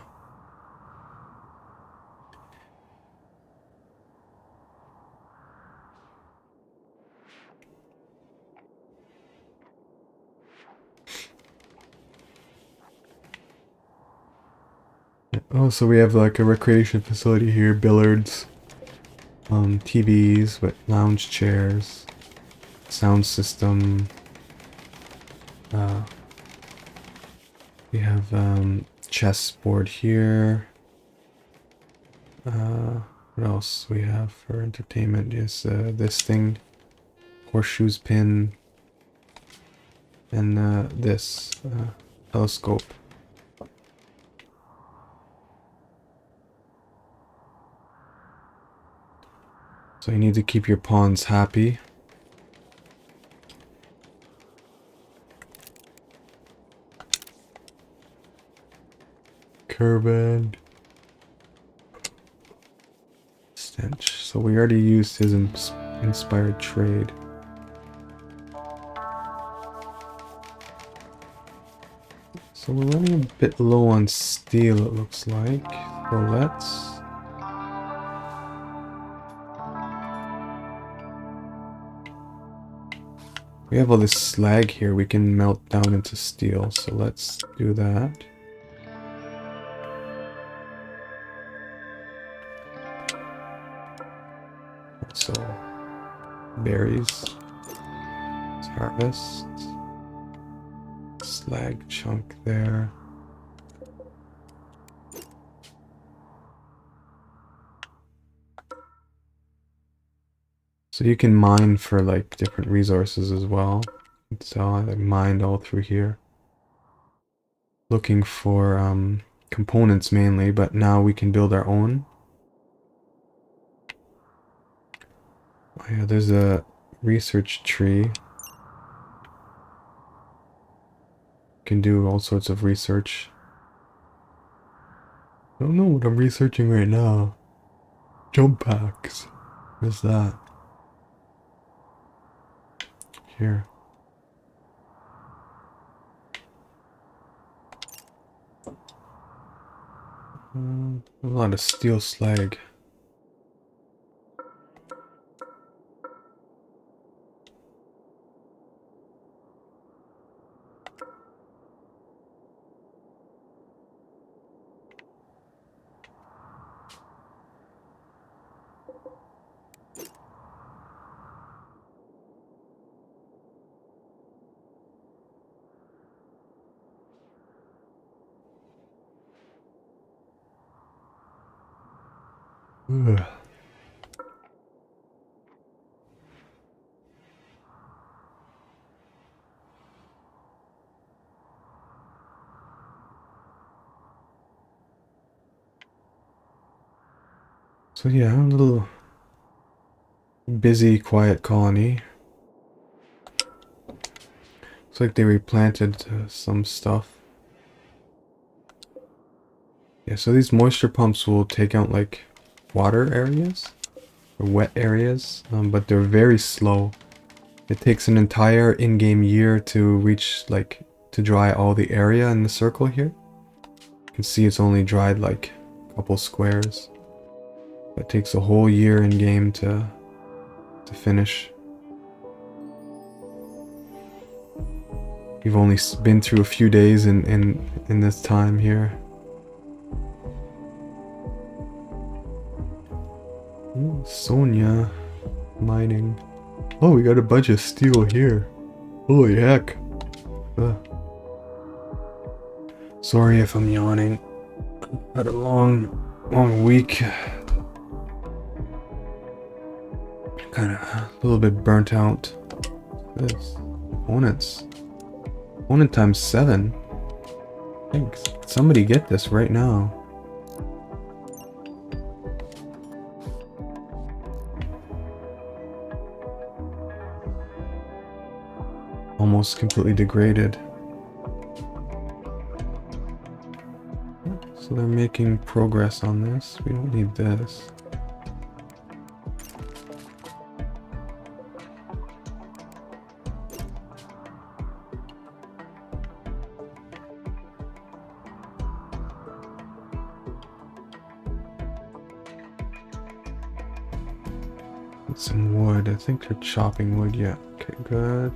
S1: Oh, so we have like a recreation facility here, billiards, TVs with lounge chairs, sound system. We have chessboard here. What else we have for entertainment is this thing, horseshoes pin, and this telescope. So you need to keep your pawns happy. Curved. Stench. So we already used his inspired trade. So we're running a bit low on steel, it looks like. So let's... We have all this slag here we can melt down into steel, so let's do that. So, berries. Let's harvest. Slag chunk there. So you can mine for like different resources as well. So I like mined all through here. Looking for components mainly, but now we can build our own. Oh yeah, there's a research tree. Can do all sorts of research. I don't know what I'm researching right now. Jump packs. What's that? Here. A lot of steel slag. Ugh. So yeah, a little busy, quiet colony. Looks like they replanted some stuff. Yeah, so these moisture pumps will take out like water areas or wet areas, but they're very slow. It takes an entire in-game year to reach like to dry all the area in the circle here. You can see it's only dried like a couple squares. It takes a whole year in game to finish. You've only been through a few days in this time here. Ooh, Sonia mining. Oh, we got a bunch of steel here. Holy heck. Sorry if I'm yawning. Had a long week. Kind of a little bit burnt out. This opponents. Opponent times 7. Thanks. Somebody get this right now. almost completely degraded. So they're making progress on this. We don't need this. Get some wood. I think they're chopping wood. Yeah. Okay, good.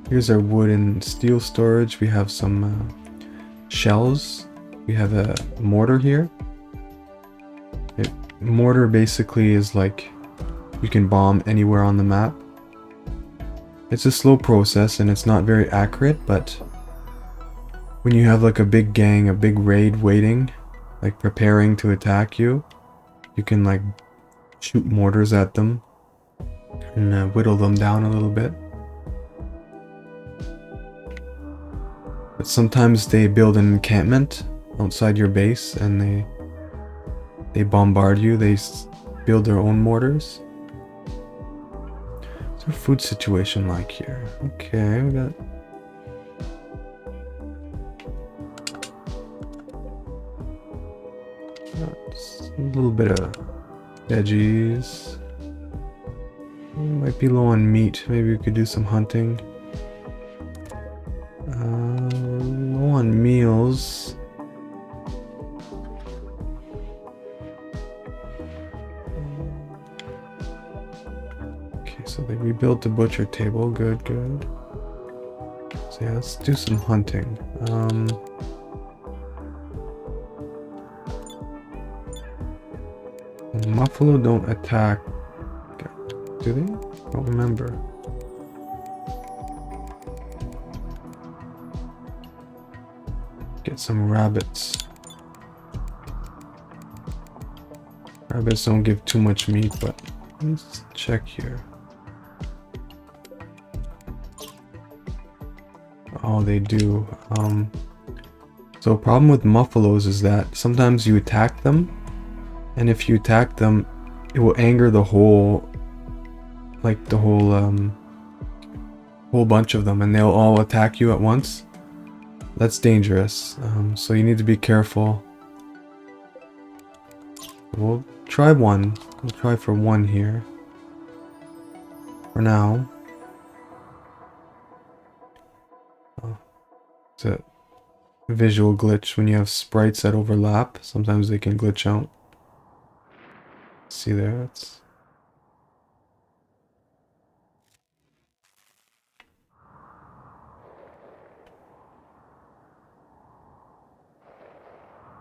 S1: Here's our wood and steel storage. We have some shells. We have a mortar here. Mortar basically is like you can bomb anywhere on the map. It's a slow process and it's not very accurate, but when you have like a big gang, a big raid waiting, like preparing to attack you, you can like shoot mortars at them and whittle them down a little bit. But sometimes they build an encampment outside your base and they bombard you. They build their own mortars. What's our food situation like here? Okay, we got a little bit of veggies. We might be low on meat. Maybe we could do some hunting. Low on meals. Okay, so they rebuilt the butcher table. Good, good. So yeah, let's do some hunting. Muffalo don't attack. Do they? I don't remember. Get some rabbits. Rabbits don't give too much meat, but let's check here. Oh, they do. So problem with muffalos is that sometimes you attack them, and if you attack them, it will anger the whole, like the whole bunch of them, and they'll all attack you at once. That's dangerous. So you need to be careful. We'll try one. We'll try for one here. For now. Oh, it's a visual glitch when you have sprites that overlap. Sometimes they can glitch out. See there, it's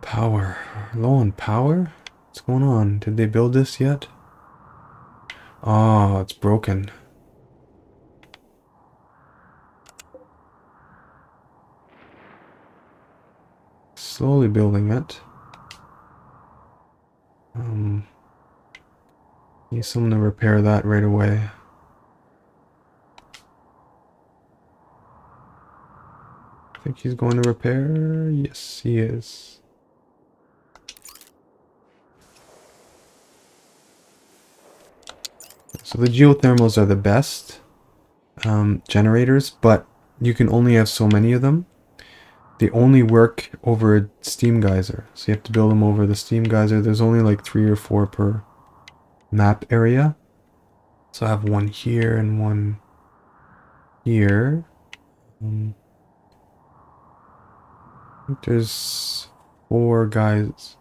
S1: power. Low on power? What's going on? Did they build this yet? Oh, it's broken. Slowly building it. Need someone to repair that right away. I think he's going to repair. Yes, he is. So the geothermals are the best generators, but you can only have so many of them. They only work over a steam geyser, so you have to build them over the steam geyser. There's only like 3 or 4 per map area. So I have one here and one here. I think there's 4 guys.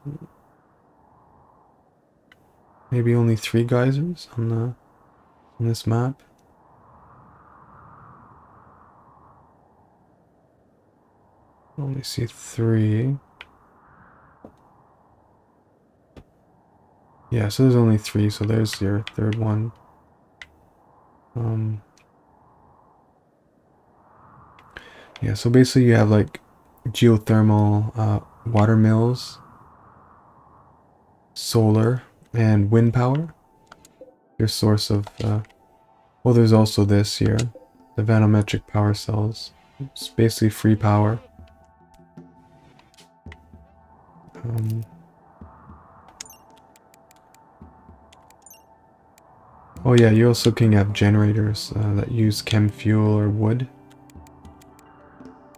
S1: Maybe only 3 geysers on this map. I only see 3. Yeah, so there's only 3, so there's your third one. Yeah, so basically you have like geothermal water mills, solar, and wind power. Your source of, well, there's also this here, the vanometric power cells. It's basically free power. Oh yeah, you also can have generators that use chem fuel or wood.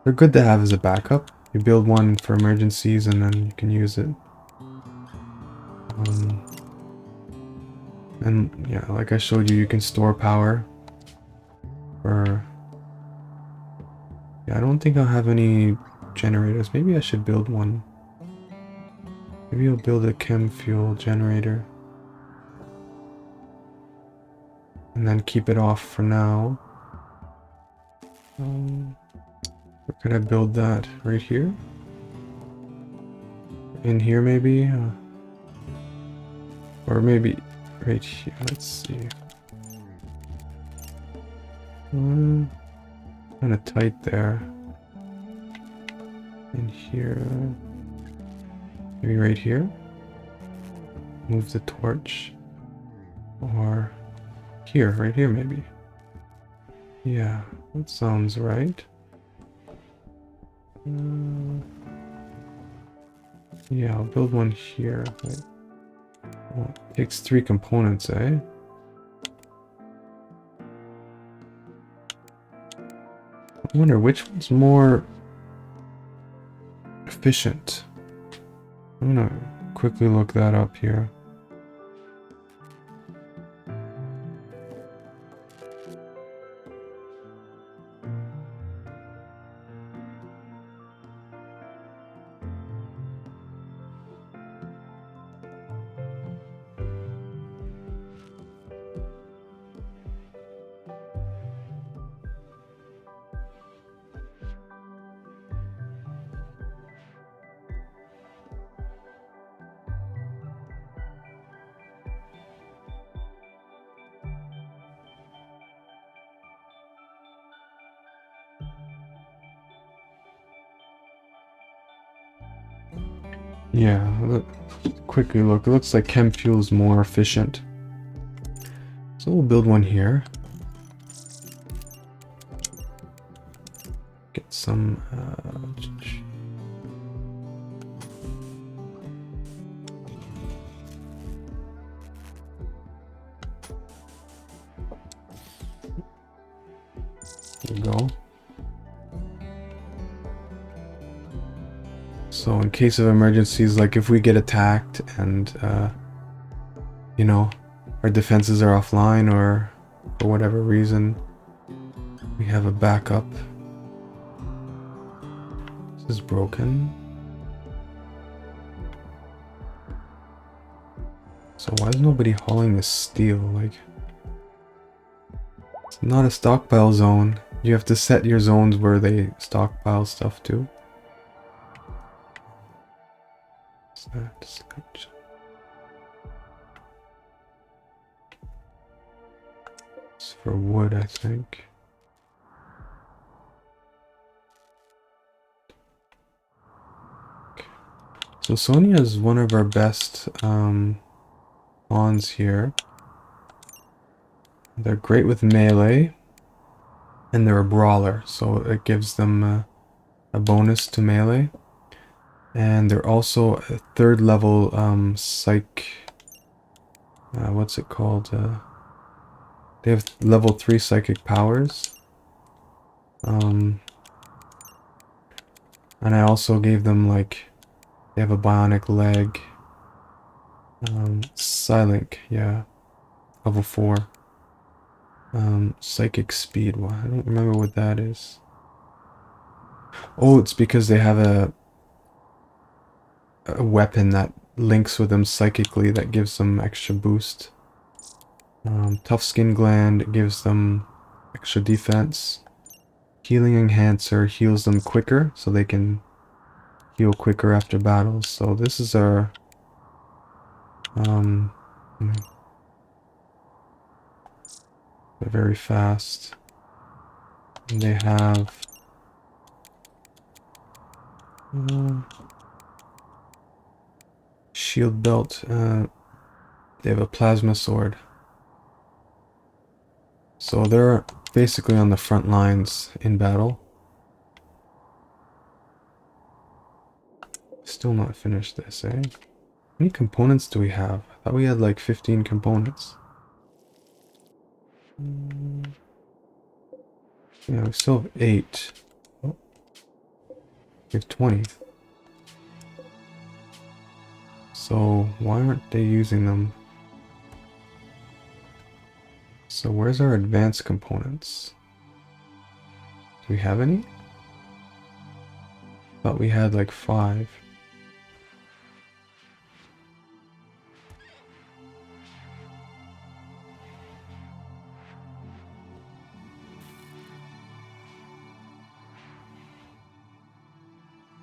S1: They're good to have as a backup. You build one for emergencies and then you can use it. And yeah, like I showed you, you can store power for... Yeah, I don't think I'll have any generators. Maybe I should build one. Maybe I'll build a chem fuel generator. And then keep it off for now. Where could I build that? Right here? In here maybe? Or maybe right here. Let's see. Kind of tight there. In here. Maybe right here? Move the torch. Or here, right here maybe. Yeah, that sounds right. Yeah, I'll build one here. Wait. Well, it takes 3 components, eh? I wonder which one's more efficient. I'm gonna quickly look that up here. Yeah, quickly look. It looks like chem fuel is more efficient. So we'll build one here. Get some... there you go. So in case of emergencies, like if we get attacked and, you know, our defenses are offline or for whatever reason, we have a backup. This is broken. So why is nobody hauling this steel? Like, it's not a stockpile zone. You have to set your zones where they stockpile stuff to. What's that? It's for wood, I think. Okay. So Sonya is one of our best pawns here. They're great with melee, and they're a brawler, so it gives them a bonus to melee. And they're also a 3rd level psych... what's it called? They have level 3 psychic powers. And I also gave them, like, they have a bionic leg. Psylink, yeah. Level 4. Psychic speed. Well, I don't remember what that is. Oh, it's because they have a weapon that links with them psychically that gives them extra boost. Tough skin gland gives them extra defense. Healing enhancer heals them quicker, so they can heal quicker after battles. So this is our they're very fast. And they have shield belt. They have a plasma sword. So they're basically on the front lines in battle. Still not finished this, eh? How many components do we have? I thought we had like 15 components. Yeah, we still have 8. Oh, we have 20. So why aren't they using them? So where's our advanced components? Do we have any? Thought we had like 5.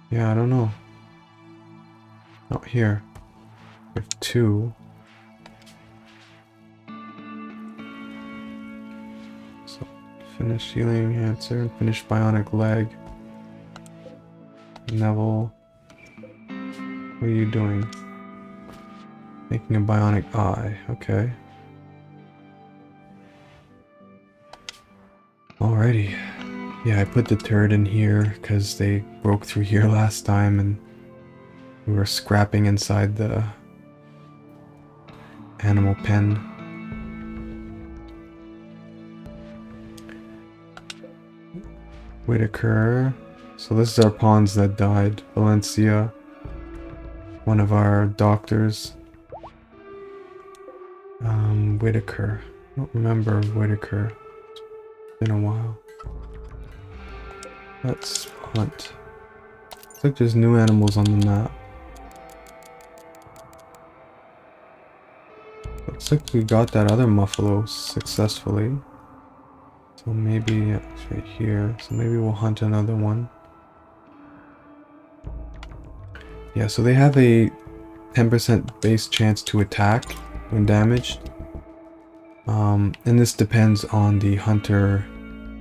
S1: Yeah, I don't know. Not here. We have 2. So finish healing enhancer, finish bionic leg. Neville, what are you doing? Making a bionic eye, okay. Alrighty. Yeah, I put the turret in here because they broke through here last time and we were scrapping inside the animal pen. Whitaker. So this is our pawns that died. Valencia. One of our doctors. Whitaker. I don't remember Whitaker. It's been a while. Let's hunt. Looks like there's new animals on the map. Looks like we got that other muffalo successfully. So maybe it's right here. So maybe we'll hunt another one. Yeah, so they have a 10% base chance to attack when damaged. And this depends on the hunter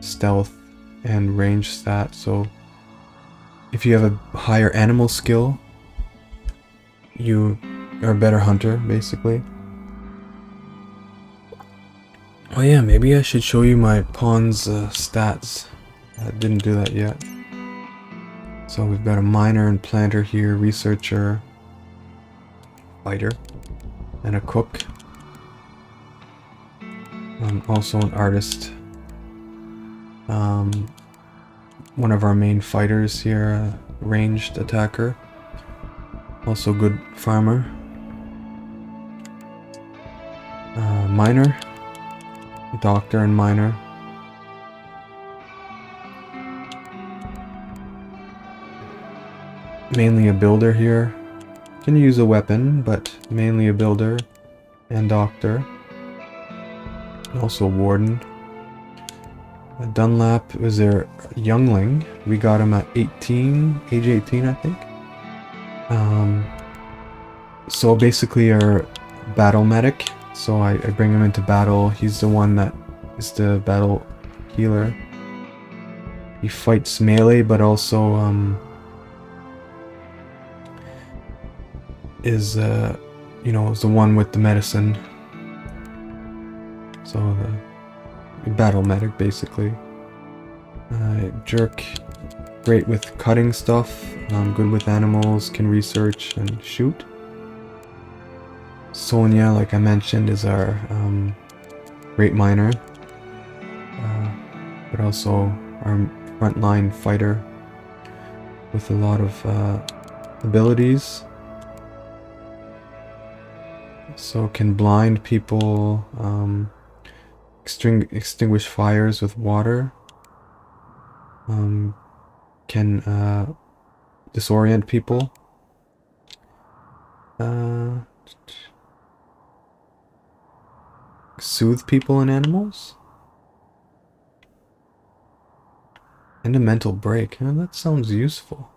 S1: stealth and range stat. So if you have a higher animal skill, you are a better hunter, basically. Oh yeah, maybe I should show you my pawn's stats. I didn't do that yet. So we've got a miner and planter here, researcher, fighter, and a cook. Also an artist. One of our main fighters here, a ranged attacker. Also good farmer. Miner. Doctor and miner. Mainly a builder here. Can use a weapon, but mainly a builder and doctor. Also a warden. Dunlap was their youngling. We got him at 18, age 18 I think. So basically our battle medic. So I bring him into battle. He's the one that is the battle healer. He fights melee, but also is you know, is the one with the medicine. So the battle medic basically. Jerk, great with cutting stuff. Good with animals, can research and shoot. Sonia, like I mentioned, is our great miner, but also our frontline fighter with a lot of abilities. So can blind people, extinguish fires with water, can disorient people. Soothe people and animals? And a mental break. That sounds useful.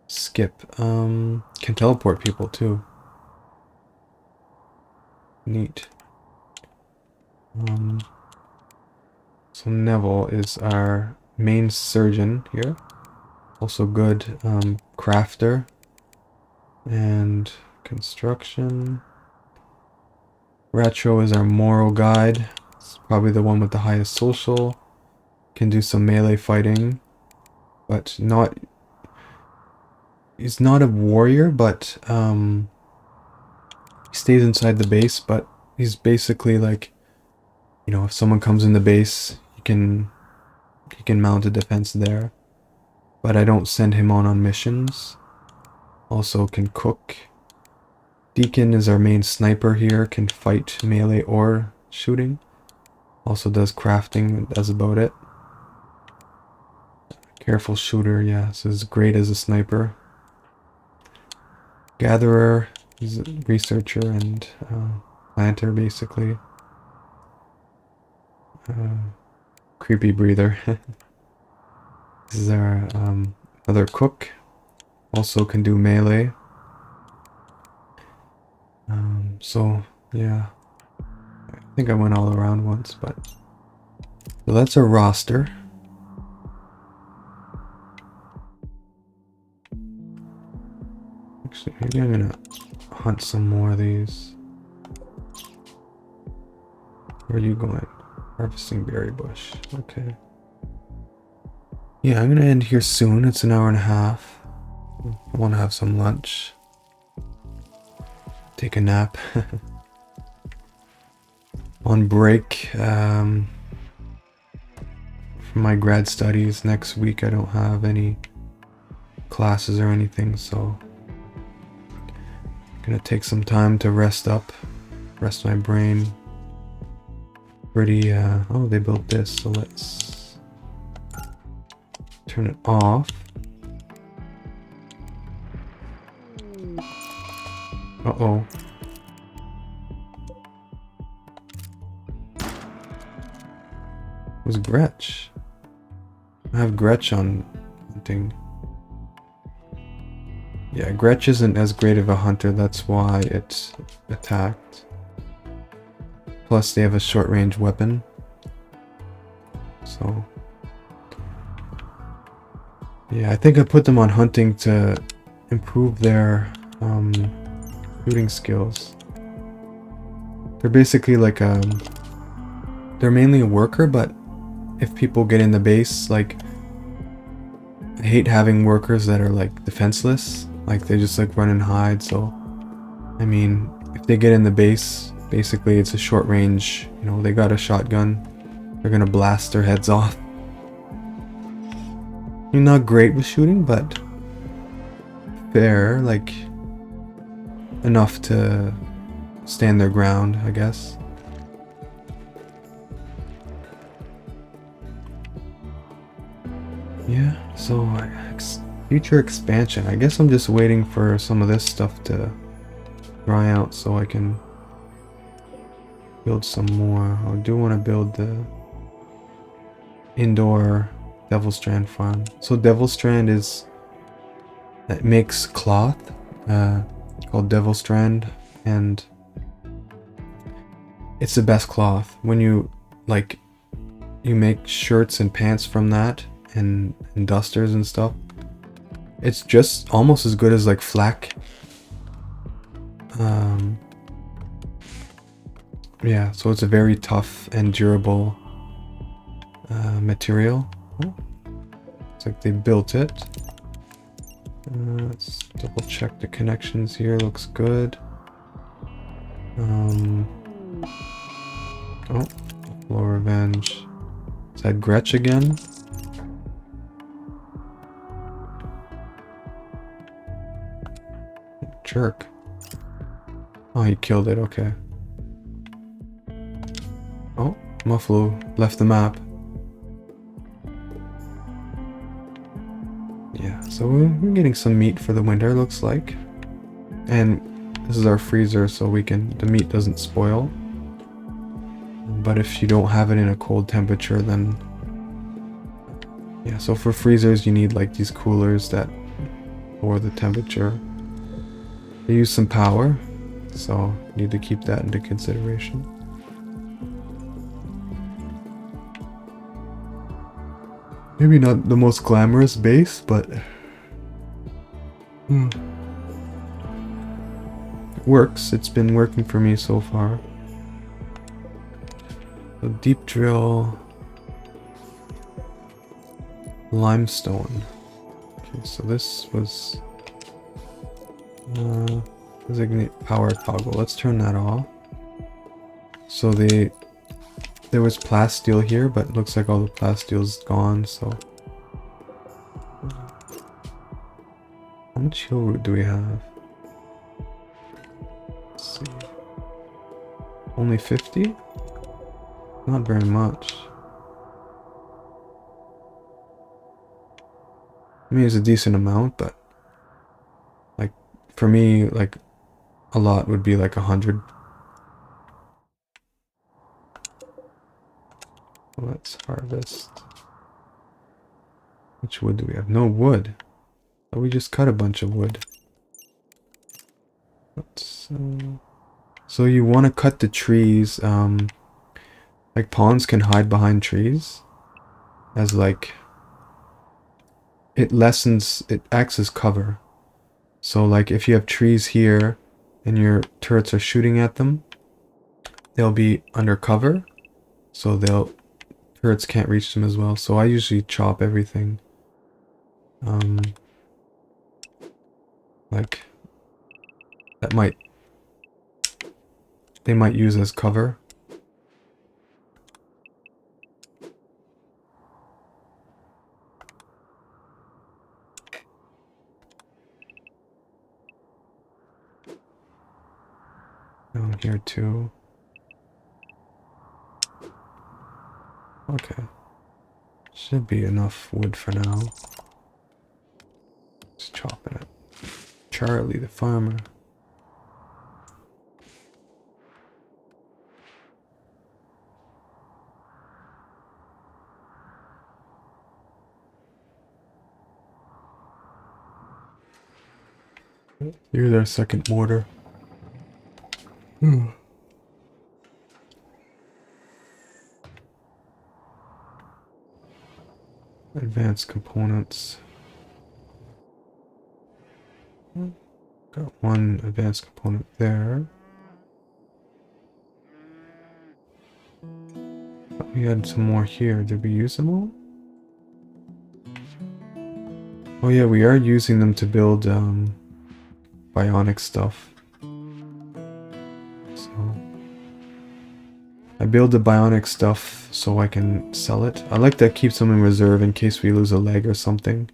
S1: Skip. Can teleport people too. Neat. So Neville is our main surgeon here. Also good crafter. And construction. Retro is our moral guide. It's probably the one with the highest social. Can do some melee fighting, but not. He's not a warrior, but he stays inside the base. But he's basically like You know, if someone comes in the base, he can mount a defense there. But I don't send him on missions. Also can cook. Deacon is our main sniper here, can fight melee or shooting. Also does crafting, that's about it. Careful shooter, yeah, so is great as a sniper. Gatherer, he's a researcher and planter basically. Creepy breather. This is our other cook. Also can do melee. So yeah, I think I went all around once, but so that's our roster. Actually, maybe I'm gonna hunt some more of these. Where are you going? Harvesting berry bush. Okay. Yeah, I'm gonna end here soon. It's an hour and a half. I want to have some lunch. Take a nap. On break from my grad studies next week. I don't have any classes or anything, so I'm gonna take some time to rest up, rest my brain. Pretty oh, they built this, so let's turn it off. Uh-oh. It was Gretch. I have Gretch on hunting. Yeah, Gretch isn't as great of a hunter, that's why it's attacked. Plus they have a short range weapon. So yeah, I think I put them on hunting to improve their shooting skills. They're basically like they're mainly a worker, but if people get in the base, like, I hate having workers that are like defenseless, like they just like run and hide. So I mean, if they get in the base, basically it's a short range, you know, they got a shotgun, they're gonna blast their heads off. You're not great with shooting, but fair, like enough to stand their ground, I guess. Yeah, so future expansion. I guess I'm just waiting for some of this stuff to dry out so I can build some more. I do want to build the indoor Devil Strand farm. So Devil Strand it makes cloth called Devil Strand, and it's the best cloth. When you make shirts and pants from that, and dusters and stuff, it's just almost as good as like flak. Yeah, so it's a very tough and durable material. Oh, it's like they built it. Let's double check the connections here. Looks good. Oh, Floor Revenge. Is that Gretch again? Jerk. Oh, he killed it, okay. Oh, Muffalo left the map. Yeah, so we're getting some meat for the winter, looks like. And this is our freezer, so the meat doesn't spoil. But if you don't have it in a cold temperature, then yeah, so for freezers you need like these coolers that lower the temperature. They use some power, so you need to keep that into consideration. Maybe not the most glamorous base, but it works. It's been working for me so far. So deep drill, limestone. Okay, so this was designate power toggle. Let's turn that off. So the there was plasteel here, but it looks like all the plasteel's gone, so... How much heal root do we have? Let's see. Only 50? Not very much. I mean, it's a decent amount, but... Like, for me, like, a lot would be like 100. Let's harvest. Which wood do we have? No wood. Oh, we just cut a bunch of wood. Let's, so you want to cut the trees. Like pawns can hide behind trees. As like... It acts as cover. So like if you have trees here and your turrets are shooting at them, they'll be under cover. So turrets can't reach them as well. So I usually chop everything. Like they might use as cover. Down here too. Okay. Should be enough wood for now. Just chopping it. Charlie the farmer. Here's our second mortar. Advanced components. Got one advanced component there. But we had some more here. Did we use them all? Oh yeah, we are using them to build bionic stuff. So I build the bionic stuff so I can sell it. I like that keeps them in reserve in case we lose a leg or something.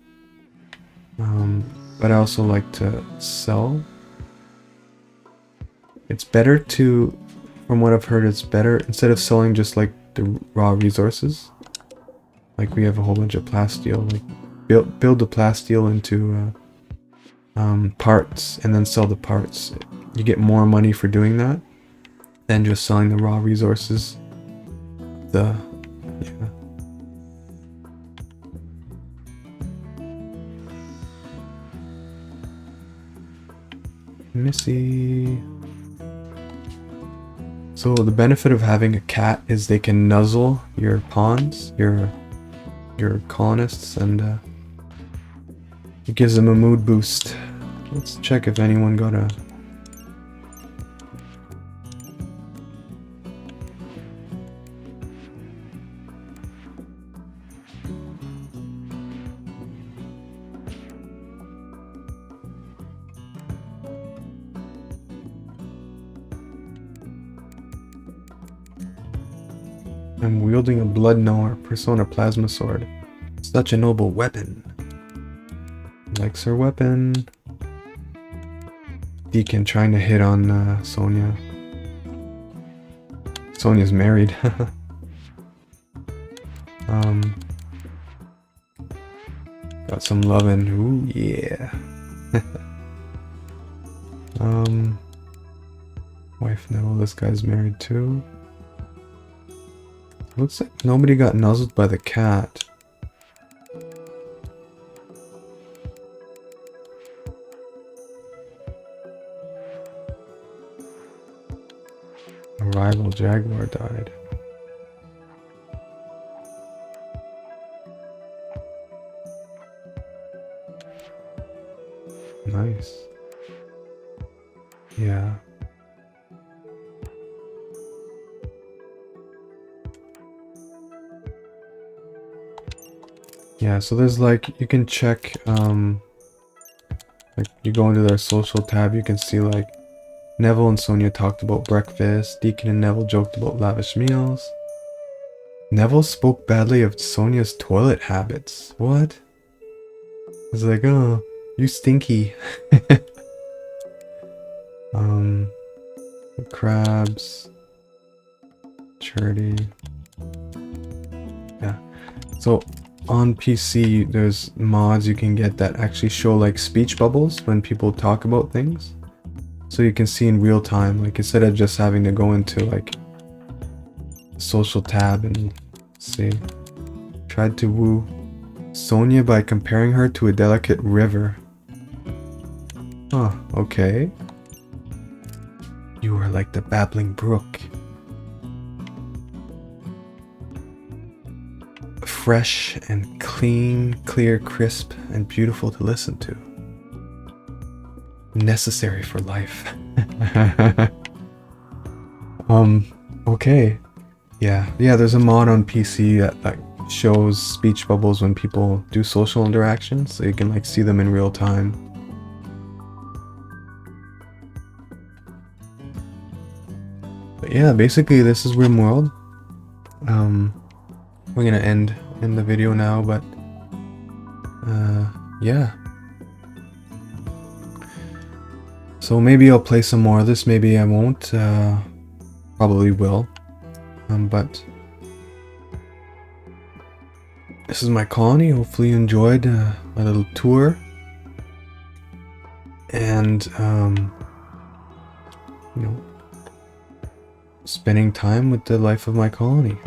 S1: But I also like to sell. It's better to, from what I've heard, it's better instead of selling just like the raw resources. Like we have a whole bunch of plasteel. Like build the plasteel into parts and then sell the parts. You get more money for doing that than just selling the raw resources. Yeah. Missy. So the benefit of having a cat is they can nuzzle your pawns, your colonists, and it gives them a mood boost. Let's check if anyone got a... I'm wielding a blood knower, persona plasma sword. Such a noble weapon. Likes her weapon. Deacon trying to hit on Sonia. Sonia's married. Got some lovin'. Ooh yeah. Wife Neville, this guy's married too. Looks like nobody got nuzzled by the cat. A rival jaguar died. Nice. Yeah. Yeah, so there's like, you can check, like you go into their social tab, you can see like Neville and Sonia talked about breakfast, Deacon and Neville joked about lavish meals, Neville spoke badly of Sonia's toilet habits. What? It's like, oh, you stinky. Crabs. Charity. Yeah. So on PC, there's mods you can get that actually show like speech bubbles when people talk about things. So you can see in real time, like instead of just having to go into like social tab and see. Tried to woo Sonia by comparing her to a delicate river. Oh, okay. You are like the babbling brook. Fresh and clean, clear, crisp, and beautiful to listen to. Necessary for life. Okay. Yeah, there's a mod on PC that shows speech bubbles when people do social interactions, so you can like see them in real time. But yeah, basically this is Rimworld. We're gonna end the video now, but yeah. So maybe I'll play some more of this, maybe I won't. Probably will. But this is my colony. Hopefully you enjoyed my little tour. And you know, spending time with the life of my colony.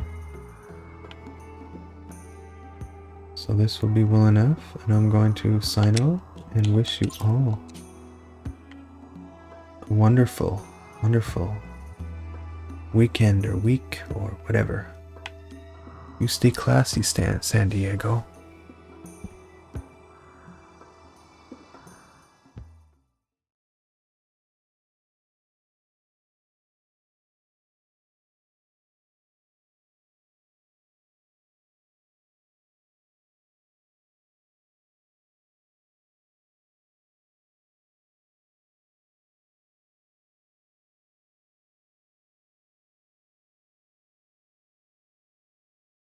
S1: So this will be WilNF, and I'm going to sign out and wish you all a wonderful, wonderful weekend or week or whatever. You stay classy, San Diego.